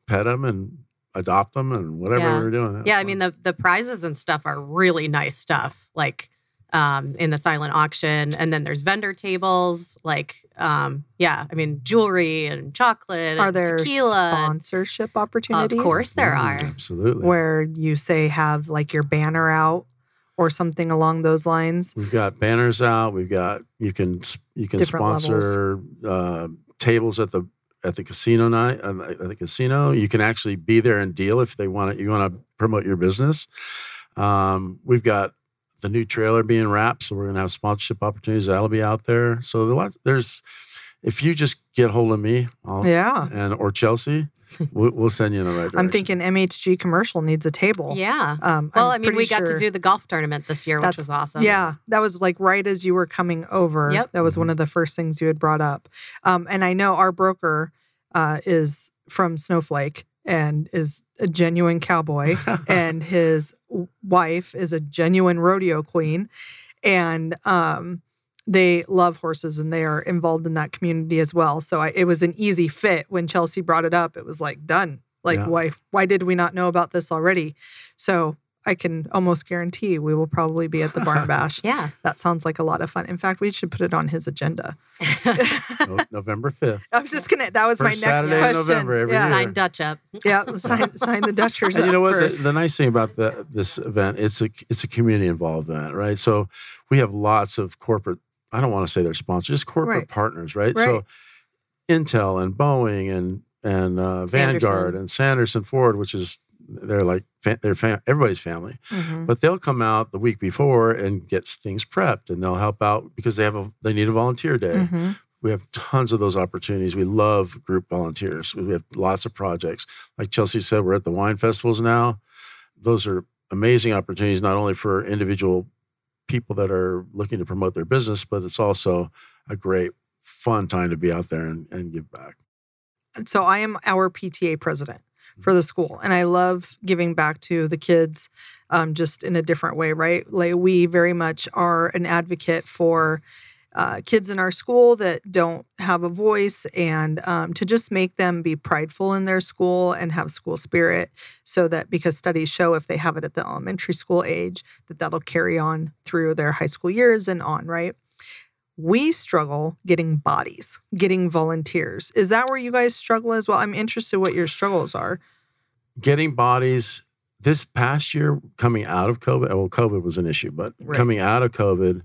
Speaker 3: pet them and adopt them and whatever we were doing.
Speaker 4: Yeah, I mean, the prizes and stuff are really nice stuff, like in the silent auction. And then there's vendor tables, like, I mean, jewelry and chocolate
Speaker 2: Are
Speaker 4: and
Speaker 2: there
Speaker 4: tequila.
Speaker 2: sponsorship opportunities?
Speaker 4: Of course there are.
Speaker 3: Absolutely.
Speaker 2: Where you say have like your banner out or something along those lines.
Speaker 3: We've got banners out. We've got, you can
Speaker 2: Different
Speaker 3: sponsor tables at the casino night, at the casino. You can actually be there and deal if you want to promote your business. We've got the new trailer being wrapped, so we're going to have sponsorship opportunities. That'll be out there. So there's, if you just get hold of me, or Chelsea, we'll send you in the right direction.
Speaker 2: I'm thinking MHG commercial needs a table.
Speaker 4: Yeah. Well, I mean, we got to do the golf tournament this year, which was awesome.
Speaker 2: Yeah. That was like right as you were coming over.
Speaker 4: Yep.
Speaker 2: That was one of the first things you had brought up. And I know our broker is from Snowflake and is a genuine cowboy. And his wife is a genuine rodeo queen. And they love horses and they are involved in that community as well. So it was an easy fit when Chelsea brought it up. It was like done. Like, why did we not know about this already? So I can almost guarantee we will probably be at the Barn Bash.
Speaker 4: Yeah.
Speaker 2: That sounds like a lot of fun. In fact, we should put it on his agenda.
Speaker 3: November 5th.
Speaker 2: I was just going to, that was
Speaker 3: First
Speaker 2: my next
Speaker 3: Saturday
Speaker 2: question.
Speaker 3: in November every year.
Speaker 4: Sign Dutch up.
Speaker 2: Yeah, sign the Dutchers up.
Speaker 3: And you know what? The nice thing about this event, it's a community involved event, right? So we have lots of corporate, I don't want to say they're sponsors, just corporate partners, right? So Intel and Boeing and Vanguard and Sanderson Ford, which is, they're like, everybody's family.
Speaker 2: Mm-hmm.
Speaker 3: But they'll come out the week before and get things prepped and they'll help out because they need a volunteer day.
Speaker 2: Mm-hmm.
Speaker 3: We have tons of those opportunities. We love group volunteers. We have lots of projects. Like Chelsea said, we're at the wine festivals now. Those are amazing opportunities, not only for individual people that are looking to promote their business, but it's also a great, fun time to be out there and give back.
Speaker 2: So I am our PTA president for the school, and I love giving back to the kids just in a different way, right? Like we very much are an advocate for kids in our school that don't have a voice and to just make them be prideful in their school and have school spirit so that because studies show if they have it at the elementary school age, that'll carry on through their high school years and on, right? We struggle getting bodies, getting volunteers. Is that where you guys struggle as well? I'm interested what your struggles are.
Speaker 3: Getting bodies this past year, coming out of COVID, well, COVID was an issue, but coming out of COVID,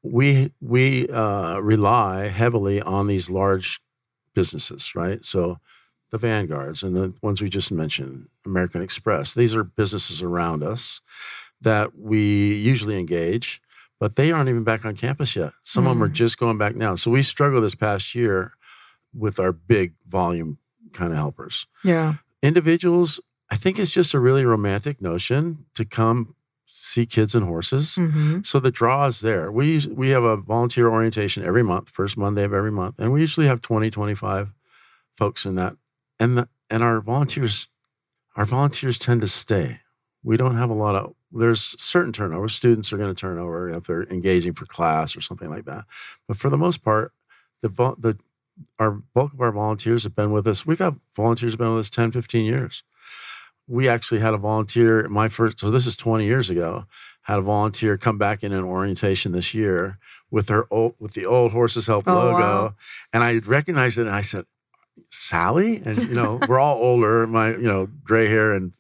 Speaker 3: we rely heavily on these large businesses, right? So the Vanguards and the ones we just mentioned, American Express, these are businesses around us that we usually engage, but they aren't even back on campus yet. Some of them are just going back now. So we struggled this past year with our big volume kind of helpers.
Speaker 2: Yeah.
Speaker 3: Individuals, I think it's just a really romantic notion to come see kids and horses.
Speaker 2: Mm-hmm.
Speaker 3: So the draw is there. We have a volunteer orientation every month, first Monday of every month. And we usually have 20, 25 folks in that. And our volunteers tend to stay. We don't have a lot of, there's certain turnover. Students are going to turn over if they're engaging for class or something like that. But for the most part, the our bulk of our volunteers have been with us. We've got volunteers who've been with us 10, 15 years. We actually had a volunteer, so this is 20 years ago, had a volunteer come back in an orientation this year with the old Horses Help logo.
Speaker 2: Wow.
Speaker 3: And I recognized it and I said, Sally? And, we're all older, gray hair and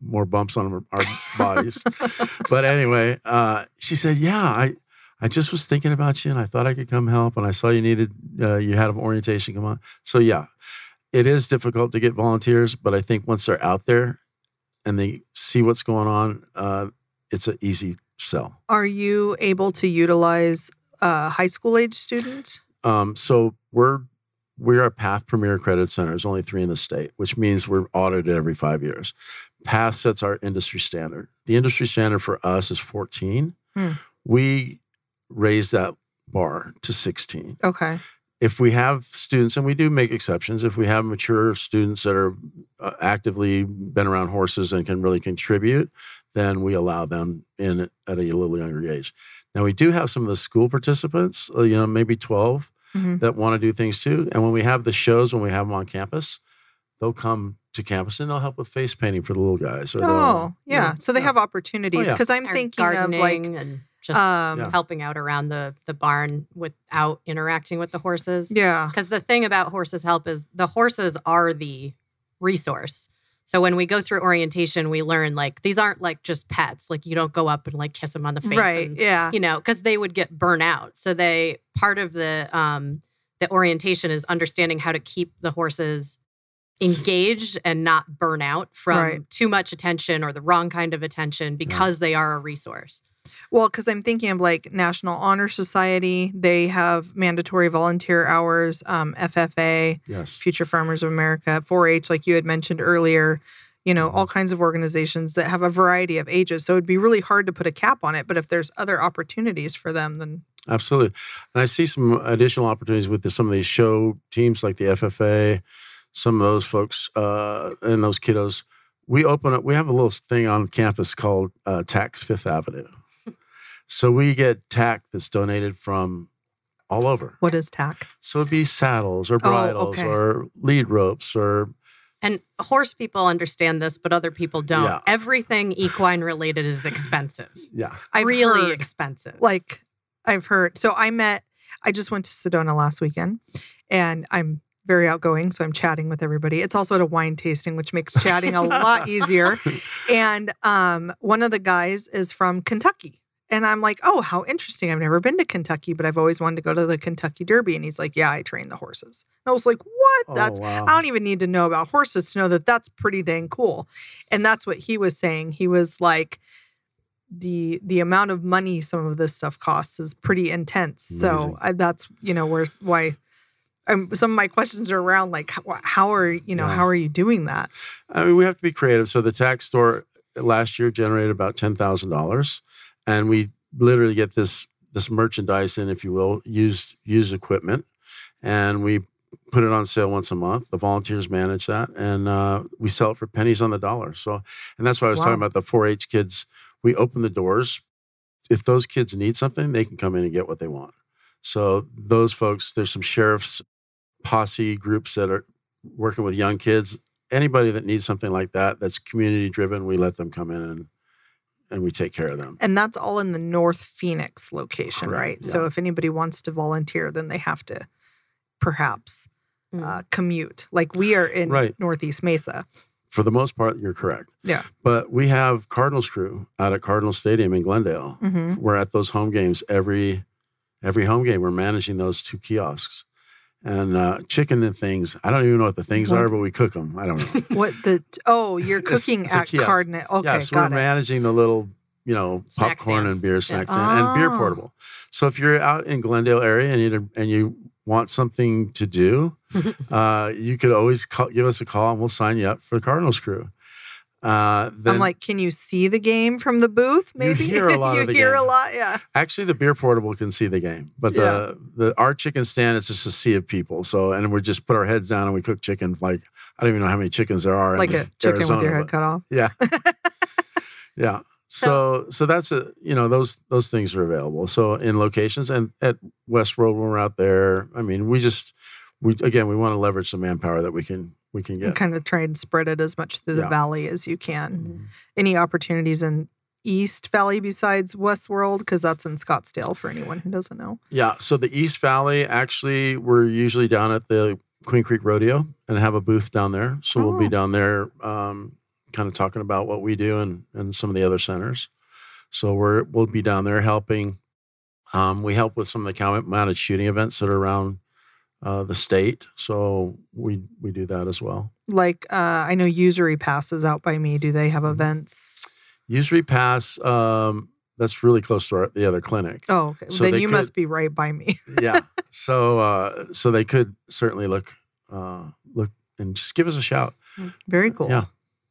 Speaker 3: more bumps on our bodies. But anyway, she said, yeah, I just was thinking about you and I thought I could come help. And I saw you had an orientation come on. So yeah, it is difficult to get volunteers, but I think once they're out there and they see what's going on, it's an easy sell.
Speaker 2: Are you able to utilize high school age students?
Speaker 3: So we're a PATH Premier Accredited Center. There's only 3 in the state, which means we're audited every 5 years. PATH sets our industry standard. The industry standard for us is 14. We raise that bar to 16.
Speaker 2: Okay.
Speaker 3: If we have students, and we do make exceptions, if we have mature students that are actively been around horses and can really contribute, then we allow them in at a little younger age. Now, we do have some of the school participants, maybe 12, that want to do things too. And when we have the shows, when we have them on campus, they'll come to campus and they'll help with face painting for the little guys.
Speaker 2: So they have opportunities. Because I'm thinking of
Speaker 4: and just helping out around the barn without interacting with the horses.
Speaker 2: Yeah.
Speaker 4: Because the thing about Horses Help is the horses are the resource. So when we go through orientation, we learn these aren't just pets. You don't go up and kiss them on the face.
Speaker 2: Right.
Speaker 4: And,
Speaker 2: yeah.
Speaker 4: Because they would get burnt out. So part of the orientation is understanding how to keep the horses engaged and not burn out from too much attention or the wrong kind of attention because they are a resource.
Speaker 2: Well, because I'm thinking of National Honor Society. They have mandatory volunteer hours, FFA, Future Farmers of America, 4-H, like you had mentioned earlier, all kinds of organizations that have a variety of ages. So it'd be really hard to put a cap on it. But if there's other opportunities for them, then...
Speaker 3: Absolutely. And I see some additional opportunities with some of these show teams like the FFA, some of those folks and those kiddos. We have a little thing on campus called Tax Fifth Avenue. So we get tack that's donated from all over.
Speaker 2: What is tack?
Speaker 3: So it'd be saddles or bridles or lead ropes or...
Speaker 4: And horse people understand this, but other people don't.
Speaker 3: Yeah.
Speaker 4: Everything equine related is expensive.
Speaker 3: Yeah.
Speaker 4: Really expensive.
Speaker 2: I've heard. So I just went to Sedona last weekend and I'm very outgoing, so I'm chatting with everybody. It's also at a wine tasting, which makes chatting a lot easier. And one of the guys is from Kentucky. And I'm like, oh, how interesting. I've never been to Kentucky, but I've always wanted to go to the Kentucky Derby. And he's like, yeah, I train the horses. And I was like, what?
Speaker 3: Wow.
Speaker 2: I don't even need to know about horses to know that that's pretty dang cool. And that's what he was saying. He was like, the amount of money some of this stuff costs is pretty intense.
Speaker 3: Amazing.
Speaker 2: So that's, why some of my questions are around how are you doing that?
Speaker 3: I mean, we have to be creative. So the tax store last year generated about $10,000. And we literally get this merchandise in, if you will, used equipment, and we put it on sale once a month. The volunteers manage that, and we sell it for pennies on the dollar. So, and that's why I was talking about the 4-H kids. We open the doors. If those kids need something, they can come in and get what they want. So those folks, there's some sheriff's posse groups that are working with young kids. Anybody that needs something like that, that's community driven, we let them come in and we take care of them.
Speaker 2: And that's all in the North Phoenix location,
Speaker 3: Correct.
Speaker 2: right?
Speaker 3: Yeah.
Speaker 2: So if anybody wants to volunteer, then they have to perhaps commute. Like we are in Northeast Mesa.
Speaker 3: For the most part, you're correct.
Speaker 2: Yeah.
Speaker 3: But we have Cardinals crew out at Cardinal Stadium in Glendale.
Speaker 2: Mm-hmm.
Speaker 3: We're at those home games every home game. We're managing those 2 kiosks. And chicken and things. I don't even know what the things are, but we cook them. I don't know.
Speaker 2: You're cooking
Speaker 3: it's
Speaker 2: at Cardinal. Okay,
Speaker 3: yeah, so we're managing the little,
Speaker 4: Snack
Speaker 3: popcorn
Speaker 4: stands.
Speaker 3: and beer snack stand and beer portable. So if you're out in Glendale area and you want something to do, you could always give us a call and we'll sign you up for the Cardinals crew.
Speaker 2: Then I'm like, can you see the game from the booth? Maybe
Speaker 3: you hear a lot of the game.
Speaker 2: You hear a lot, yeah.
Speaker 3: Actually, the beer portable can see the game, but our chicken stand is just a sea of people. So, and we just put our heads down and we cook chicken. I don't even know how many chickens there are.
Speaker 2: Like a chicken
Speaker 3: Arizona,
Speaker 2: with your head cut off.
Speaker 3: Yeah, yeah. So that's those things are available. So in locations and at Westworld when we're out there, I mean, we want to leverage the manpower that we can get.
Speaker 2: And kind of try and spread it as much through the valley as you can. Mm-hmm. Any opportunities in East Valley besides Westworld? Because that's in Scottsdale for anyone who doesn't know.
Speaker 3: Yeah. So the East Valley, actually, we're usually down at the Queen Creek Rodeo and have a booth down there. So we'll be down there kind of talking about what we do and some of the other centers. So we'll be down there helping. We help with some of the county-mounted shooting events that are around the state. So we do that as well.
Speaker 2: Like I know Usury Pass is out by me. Do they have events?
Speaker 3: Usury Pass, that's really close to the other clinic.
Speaker 2: Oh, okay. So then you must be right by me.
Speaker 3: Yeah. So they could certainly look and just give us a shout.
Speaker 2: Very cool.
Speaker 3: Yeah.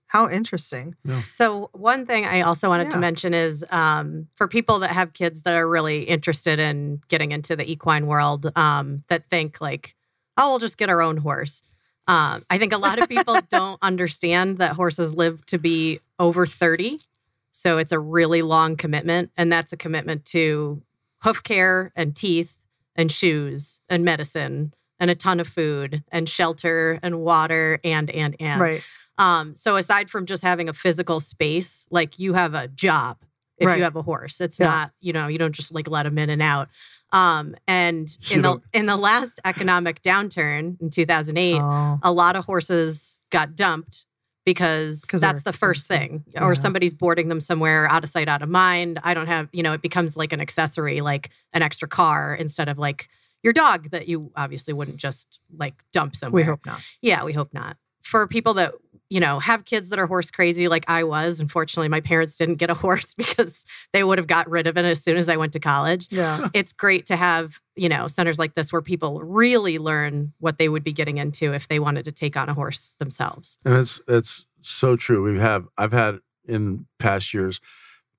Speaker 2: How interesting.
Speaker 3: Yeah.
Speaker 4: So one thing I also wanted to mention is for people that have kids that are really interested in getting into the equine world that think like, oh, we'll just get our own horse. I think a lot of people don't understand that horses live to be over 30. So it's a really long commitment. And that's a commitment to hoof care and teeth and shoes and medicine and a ton of food and shelter and water and.
Speaker 2: Right.
Speaker 4: So aside from just having a physical space, like you have a job if you have a horse. It's not, you don't just like let them in and out. And in the last economic downturn in 2008, a lot of horses got dumped because that's the first thing. Or somebody's boarding them somewhere out of sight, out of mind. I don't have, it becomes like an accessory, like an extra car instead of like your dog that you obviously wouldn't just like dump somewhere.
Speaker 2: We hope not.
Speaker 4: Yeah, we hope not. For people that, have kids that are horse crazy like I was, unfortunately, my parents didn't get a horse because they would have got rid of it as soon as I went to college.
Speaker 2: Yeah.
Speaker 4: It's great to have, centers like this where people really learn what they would be getting into if they wanted to take on a horse themselves.
Speaker 3: And it's so true. I've had in past years,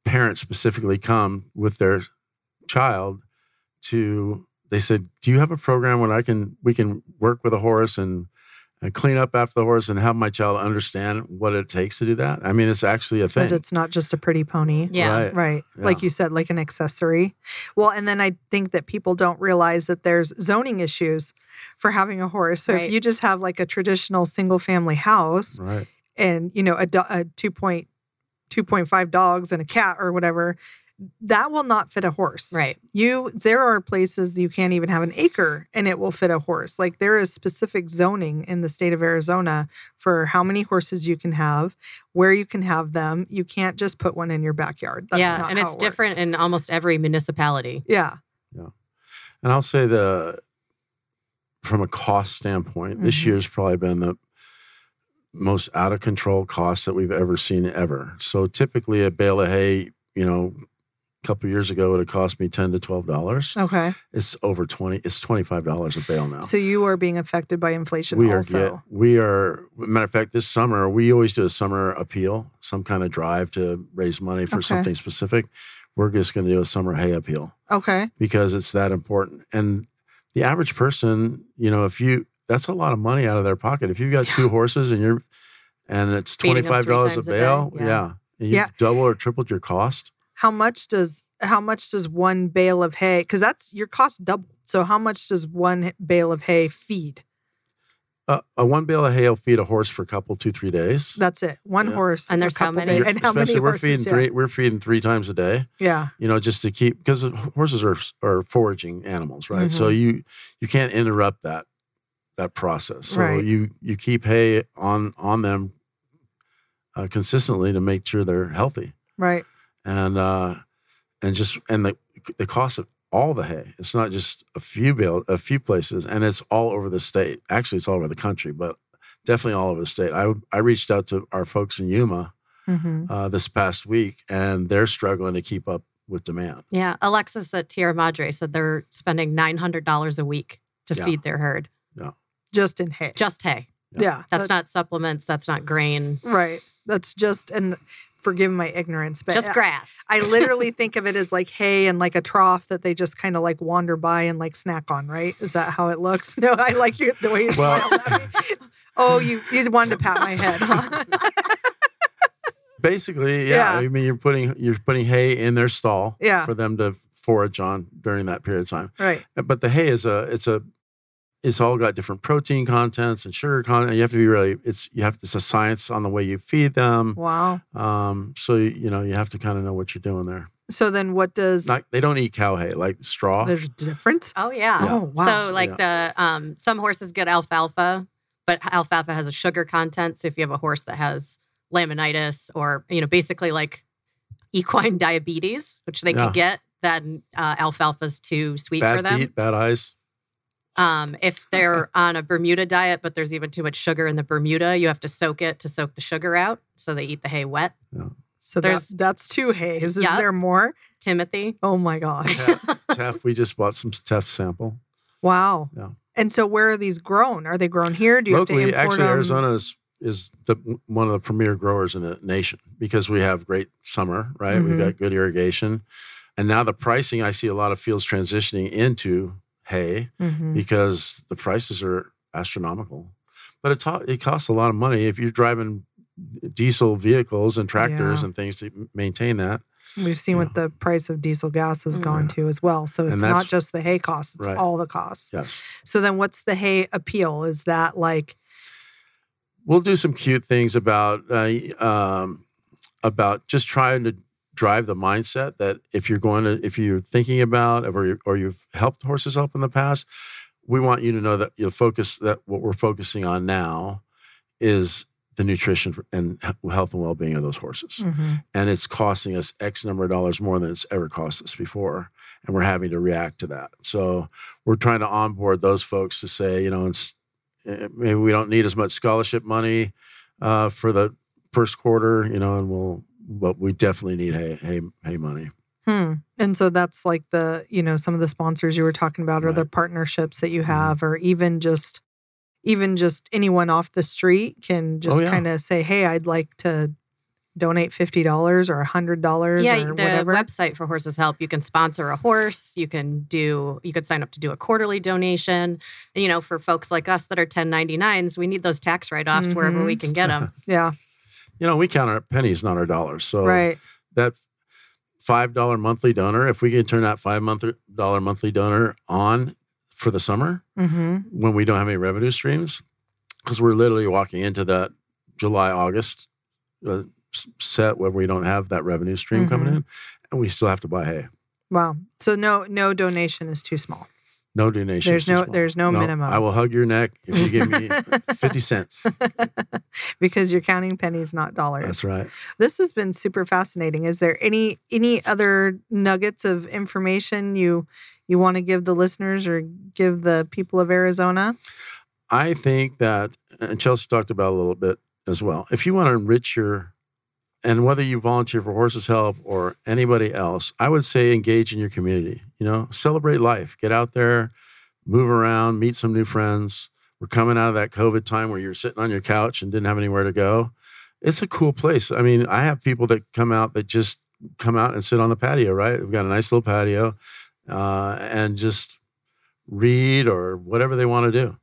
Speaker 3: parents specifically come with their child they said, do you have a program where we can work with a horse and clean up after the horse and have my child understand what it takes to do that? I mean, it's actually a thing.
Speaker 2: But it's not just a pretty pony.
Speaker 4: Yeah.
Speaker 2: Right.
Speaker 3: Yeah.
Speaker 2: Like you said, like an accessory. Well, and then I think that people don't realize that there's zoning issues for having a horse. So if you just have like a traditional single family house and, a 2.5 dogs and a cat or whatever, that will not fit a horse.
Speaker 4: Right.
Speaker 2: There are places you can't even have an acre and it will fit a horse. Like there is specific zoning in the state of Arizona for how many horses you can have, where you can have them. You can't just put one in your backyard. That's not
Speaker 4: and
Speaker 2: how
Speaker 4: it's
Speaker 2: it
Speaker 4: different
Speaker 2: works.
Speaker 4: in almost every municipality.
Speaker 2: Yeah.
Speaker 3: Yeah. And I'll say from a cost standpoint, this year's probably been the most out of control cost that we've ever seen ever. So typically a bale of hay, a couple of years ago, it would have cost me $10 to $12.
Speaker 2: Okay.
Speaker 3: It's over $20. It's $25 a bale now.
Speaker 2: So you are being affected by inflation also.
Speaker 3: We are, matter of fact, this summer, we always do a summer appeal, some kind of drive to raise money for something specific. We're just going to do a summer hay appeal.
Speaker 2: Okay.
Speaker 3: Because it's that important. And the average person, that's a lot of money out of their pocket. If you've got two horses and it's $25 a bale, and you've doubled or tripled your cost.
Speaker 2: How much does one bale of hay, because that's your cost doubled. So how much does one bale of hay feed?
Speaker 3: One bale of hay will feed a horse for a couple, 2-3 days.
Speaker 2: That's it. One horse.
Speaker 4: And there's how many?
Speaker 2: And how many horses?
Speaker 3: We're feeding 3 times a day.
Speaker 2: Yeah.
Speaker 3: Just to keep, because horses are foraging animals, right? So you can't interrupt that process. So you keep hay on them consistently to make sure they're healthy.
Speaker 2: Right.
Speaker 3: And the cost of all the hay. It's not just a few places, and it's all over the state. Actually, it's all over the country, but definitely all over the state. I reached out to our folks in Yuma this past week, and they're struggling to keep up with demand.
Speaker 4: Yeah, Alexis at Tierra Madre said they're spending $900 a week to feed their herd.
Speaker 3: Yeah,
Speaker 2: just in hay.
Speaker 4: Just hay.
Speaker 2: Yeah,
Speaker 4: that's not supplements. That's not grain.
Speaker 2: Right. That's just forgive my ignorance, but
Speaker 4: just grass.
Speaker 2: I literally think of it as like hay and like a trough that they just kind of like wander by and like snack on, right? Is that how it looks? No, I like the way you smiled at me. Oh, you wanted to pat my head, huh?
Speaker 3: Basically, yeah. I mean, you're putting hay in their stall for them to forage on during that period of time.
Speaker 2: Right.
Speaker 3: But the hay it's a it's all got different protein contents and sugar content. You have to be really, it's a science on the way you feed them.
Speaker 2: Wow.
Speaker 3: So, you have to kind of know what you're doing there.
Speaker 2: So then what does...
Speaker 3: They don't eat cow hay, like straw.
Speaker 2: There's different?
Speaker 4: Oh, yeah.
Speaker 2: Oh, wow.
Speaker 4: So like some horses get alfalfa, but alfalfa has a sugar content. So if you have a horse that has laminitis or, basically like equine diabetes, which they can get, then alfalfa's too sweet for them.
Speaker 3: Bad feet, bad eyes.
Speaker 4: If they're on a Bermuda diet, but there's even too much sugar in the Bermuda, you have to soak it to soak the sugar out. So they eat the hay wet.
Speaker 3: Yeah.
Speaker 2: So that's 2 hays. Is there more?
Speaker 4: Timothy.
Speaker 2: Oh my gosh.
Speaker 3: Teff, we just bought some Teff sample.
Speaker 2: Wow.
Speaker 3: Yeah.
Speaker 2: And so where are these grown? Are they grown here? Do you
Speaker 3: Locally,
Speaker 2: have to import
Speaker 3: actually,
Speaker 2: them?
Speaker 3: Arizona is one of the premier growers in the nation because we have great summer, right?
Speaker 2: Mm-hmm.
Speaker 3: We've got good irrigation. And now the pricing, I see a lot of fields transitioning into hay because the prices are astronomical. But it costs a lot of money if you're driving diesel vehicles and tractors and things to maintain that.
Speaker 2: We've seen what the price of diesel gas has gone to as well. So it's not just the hay costs, it's all the costs.
Speaker 3: Yes.
Speaker 2: So then what's the hay appeal? Is that like...
Speaker 3: We'll do some cute things about just trying to drive the mindset that if you're thinking about or you've helped horses up in the past, we want you to know that what we're focusing on now is the nutrition and health and well-being of those horses. And it's costing us X number of dollars more than it's ever cost us before. And we're having to react to that. So we're trying to onboard those folks to say, maybe we don't need as much scholarship money for the first quarter, but we definitely need hay money.
Speaker 2: And so that's like some of the sponsors you were talking about or the partnerships that you have, or even just anyone off the street can just kind of say, hey, I'd like to donate $50 or $100 or whatever.
Speaker 4: The website for Horses Help, you can sponsor a horse. You could sign up to do a quarterly donation. And, for folks like us that are 1099s, we need those tax write-offs wherever we can get them.
Speaker 2: Yeah.
Speaker 3: We count our pennies, not our dollars. So that $5 monthly donor, if we can turn that $5 monthly donor on for the summer when we don't have any revenue streams, because we're literally walking into that July, August set where we don't have that revenue stream coming in, and we still have to buy hay.
Speaker 2: Wow. So no donation is too small.
Speaker 3: No donation.
Speaker 2: There's no minimum.
Speaker 3: I will hug your neck if you give me 50 cents.
Speaker 2: Because you're counting pennies, not dollars.
Speaker 3: That's right.
Speaker 2: This has been super fascinating. Is there any other nuggets of information you want to give the listeners or give the people of Arizona?
Speaker 3: I think that, and Chelsea talked about it a little bit as well, if you want to enrich and whether you volunteer for Horses Help or anybody else, I would say engage in your community. Celebrate life. Get out there, move around, meet some new friends. We're coming out of that COVID time where you're sitting on your couch and didn't have anywhere to go. It's a cool place. I mean, I have people that come out and sit on the patio, right? We've got a nice little patio and just read or whatever they want to do.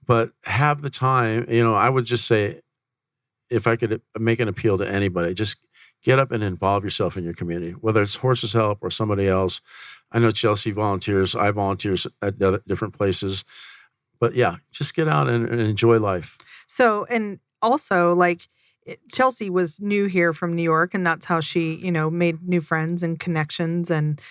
Speaker 3: But have the time, I would just say, if I could make an appeal to anybody, just get up and involve yourself in your community, whether it's Horses Help or somebody else. I know Chelsea volunteers. I volunteer at different places. But yeah, just get out and enjoy life.
Speaker 2: So, and also Chelsea was new here from New York, and that's how she, made new friends and connections and,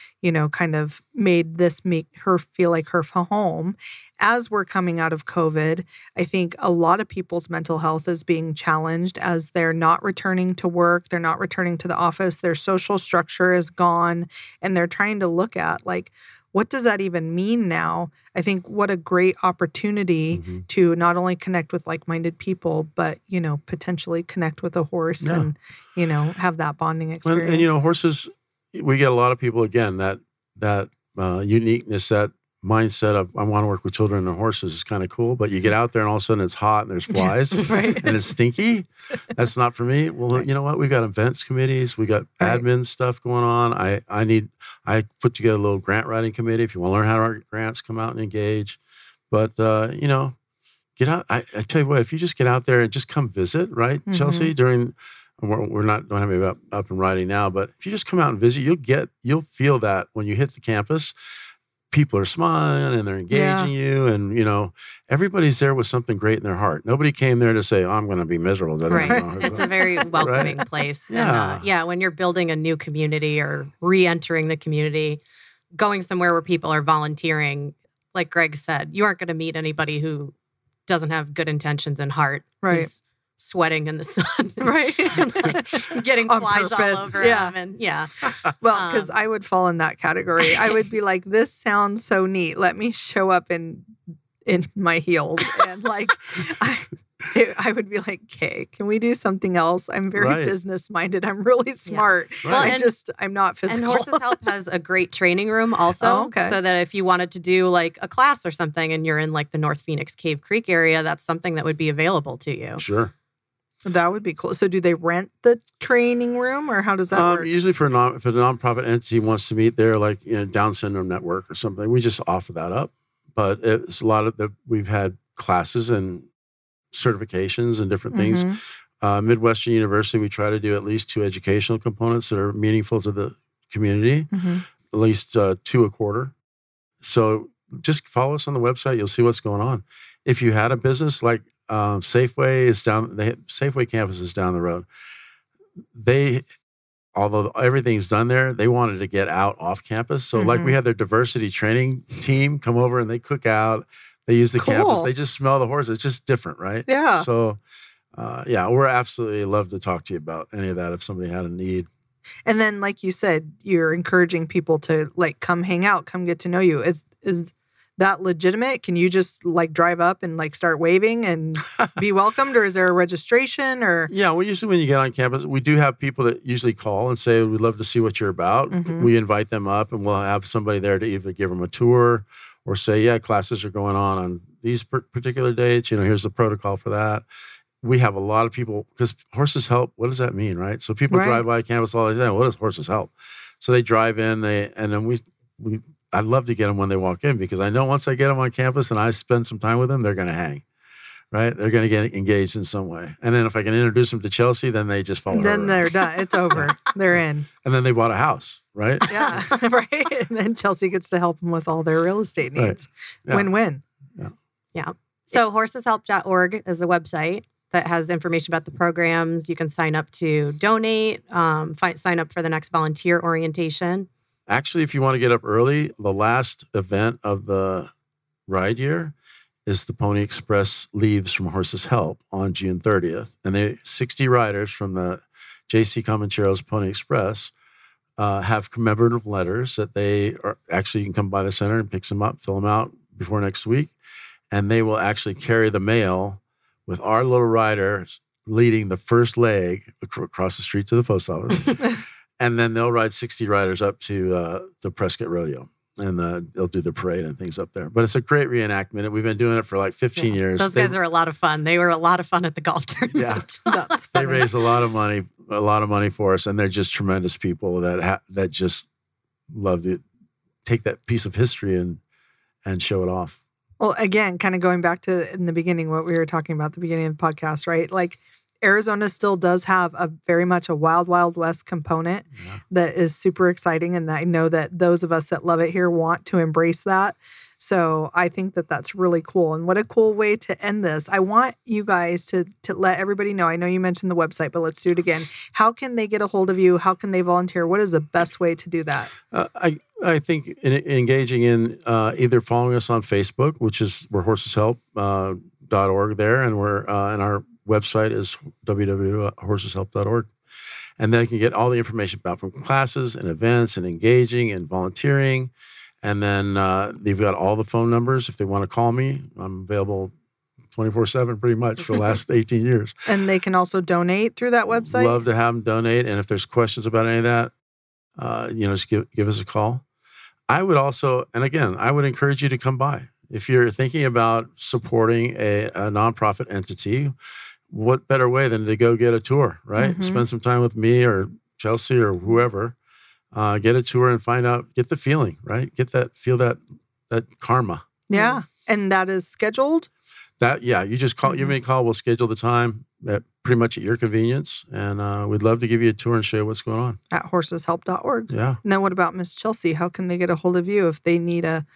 Speaker 2: kind of make her feel like her home. As we're coming out of COVID, I think a lot of people's mental health is being challenged as they're not returning to work. They're not returning to the office. Their social structure is gone, and they're trying to look at what does that even mean now? I think what a great opportunity to not only connect with like-minded people, but, potentially connect with a horse and, have that bonding experience.
Speaker 3: And horses, we get a lot of people, again, that uniqueness, that mindset of I want to work with children and horses is kind of cool, but you get out there and all of a sudden it's hot and there's flies and it's stinky. That's not for me. Well, you know what? We've got events committees. We got admin stuff going on. I put together a little grant writing committee. If you want to learn how to write grants, come out and engage. But, get out. I tell you what, if you just get out there and just come visit, right, Chelsea, we're don't have any up and riding now, but if you just come out and visit, you'll feel that when you hit the campus. people are smiling and they're engaging you. And, everybody's there with something great in their heart. Nobody came there to say, oh, I'm going to be miserable today.
Speaker 4: Right. It's a very welcoming place.
Speaker 3: Yeah.
Speaker 4: And, when you're building a new community or re-entering the community, going somewhere where people are volunteering, like Greg said, you aren't going to meet anybody who doesn't have good intentions and heart.
Speaker 2: Right.
Speaker 4: Who's sweating in the sun.
Speaker 2: Right.
Speaker 4: Getting
Speaker 2: On
Speaker 4: flies all
Speaker 2: purpose.
Speaker 4: over
Speaker 2: Yeah.
Speaker 4: them. And
Speaker 2: Well, because I would fall in that category. I would be like, this sounds so neat. Let me show up in my heels. And like, I would be like, okay, can we do something else? I'm very business minded. I'm really smart.
Speaker 3: Yeah. Right.
Speaker 2: Well, I'm not physical.
Speaker 4: And Horses Help has a great training room also.
Speaker 2: Oh, okay.
Speaker 4: So that if you wanted to do like a class or something and you're in like the North Phoenix Cave Creek area, that's something that would be available to you.
Speaker 3: Sure.
Speaker 2: That would be cool. So do they rent the training room or how does that work?
Speaker 3: Usually if a nonprofit entity wants to meet there, like Down Syndrome Network or something, we just offer that up. But it's a lot of we've had classes and certifications and different things. Midwestern University, we try to do at least 2 educational components that are meaningful to the community, at least 2 a quarter. So just follow us on the website. You'll see what's going on. If you had a business like Safeway is down, the Safeway campus is down the road. Although everything's done there, they wanted to get out off campus. So like we had their diversity training team come over and they cook out. They use the campus. They just smell the horses. It's just different, right?
Speaker 2: Yeah.
Speaker 3: So, we're absolutely love to talk to you about any of that if somebody had a need.
Speaker 2: And then, like you said, you're encouraging people to like come hang out, come get to know you. Is that legitimate? Can you just like drive up and like start waving and be welcomed, or is there a registration? Or
Speaker 3: yeah, well, usually when you get on campus, we do have people that usually call and say, "We'd love to see what you're about." We invite them up, and we'll have somebody there to either give them a tour or say, "Yeah, classes are going on these particular dates. Here's the protocol for that." We have a lot of people because Horses Help. What does that mean, right? So people drive by campus all the time. What does Horses Help? So they drive in, and then we. I love to get them when they walk in because I know once I get them on campus and I spend some time with them, they're going to hang, right? They're going to get engaged in some way. And then if I can introduce them to Chelsea, then they just follow her
Speaker 2: then
Speaker 3: around.
Speaker 2: they're done. It's over. They're in.
Speaker 3: And then they bought a house, right?
Speaker 2: Yeah, right. And then Chelsea gets to help them with all their real estate needs.
Speaker 3: Right. Yeah.
Speaker 2: Win-win.
Speaker 4: Yeah. So horseshelp.org is a website that has information about the programs. You can sign up to donate, sign up for the next volunteer orientation.
Speaker 3: Actually, if you want to get up early, the last event of the ride year is the Pony Express leaves from Horses Help on June 30th. And 60 riders from the J.C. Comanchero's Pony Express have commemorative letters that they are actually, you can come by the center and pick them up, fill them out before next week. And they will actually carry the mail with our little rider leading the first leg across the street to the post office. And then they'll ride 60 riders up to the Prescott Rodeo. And they'll do the parade and things up there. But it's a great reenactment. We've been doing it for like 15 years.
Speaker 4: Those guys are a lot of fun. They were a lot of fun at the golf tournament.
Speaker 3: Yeah.
Speaker 2: That's funny.
Speaker 3: They raise a lot of money for us. And they're just tremendous people that just love to take that piece of history and show it off.
Speaker 2: Well, again, kind of going back to in the beginning, what we were talking about at the beginning of the podcast, right? Like Arizona still does have a very much a wild, wild west component that is super exciting. And I know that those of us that love it here want to embrace that. So I think that that's really cool. And what a cool way to end this. I want you guys to let everybody know. I know you mentioned the website, but let's do it again. How can they get a hold of you? How can they volunteer? What is the best way to do that?
Speaker 3: I think engaging in either following us on Facebook, which is we're horseshelp.org there, and and our website is www.horseshelp.org. And then you can get all the information about from classes and events and engaging and volunteering. And then they've got all the phone numbers. If they want to call me, I'm available 24/7 pretty much for the last 18 years.
Speaker 2: And they can also donate through that website?
Speaker 3: Love to have them donate. And if there's questions about any of that, just give us a call. I would also, and again, I would encourage you to come by. If you're thinking about supporting a nonprofit entity, what better way than to go get a tour, right?
Speaker 2: Mm-hmm.
Speaker 3: Spend some time with me or Chelsea or whoever. Get a tour and find out, get the feeling, right? Feel that karma.
Speaker 2: Yeah. And that is scheduled?
Speaker 3: You just call, give me a call. We'll schedule the time. pretty much at your convenience. And we'd love to give you a tour and show you what's going on.
Speaker 2: At horseshelp.org.
Speaker 3: Yeah.
Speaker 2: And then what about Miss Chelsea? How can they get a hold of you if they need a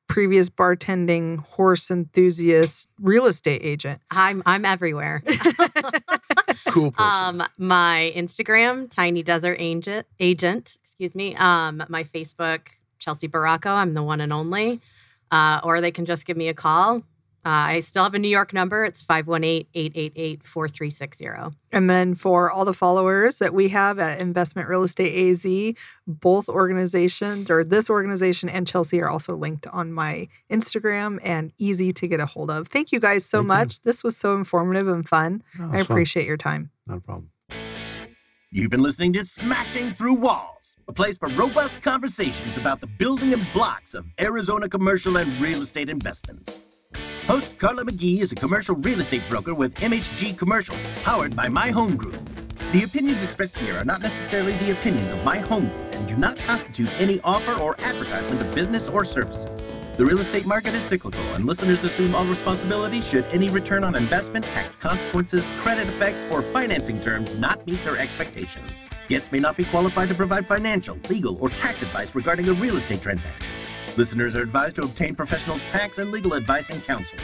Speaker 2: previous bartending horse enthusiast real estate agent?
Speaker 4: I'm everywhere.
Speaker 3: Cool person.
Speaker 4: My Instagram, Tiny Desert Agent, excuse me. My Facebook, Chelsea Baracco. I'm the one and only. Or they can just give me a call. I still have a New York number. It's 518-888-4360.
Speaker 2: And then for all the followers that we have at Investment Real Estate AZ, both organizations, or this organization and Chelsea, are also linked on my Instagram and easy to get a hold of. Thank you guys so much. This was so informative and fun. I appreciate your time.
Speaker 3: No problem.
Speaker 1: You've been listening to Smashing Through Walls, a place for robust conversations about the building and blocks of Arizona commercial and real estate investments. Host Carla McGee is a commercial real estate broker with MHG Commercial, powered by My Home Group. The opinions expressed here are not necessarily the opinions of My Home Group and do not constitute any offer or advertisement of business or services. The real estate market is cyclical, and listeners assume all responsibility should any return on investment, tax consequences, credit effects, or financing terms not meet their expectations. Guests may not be qualified to provide financial, legal, or tax advice regarding a real estate transaction. Listeners are advised to obtain professional tax and legal advice and counsel.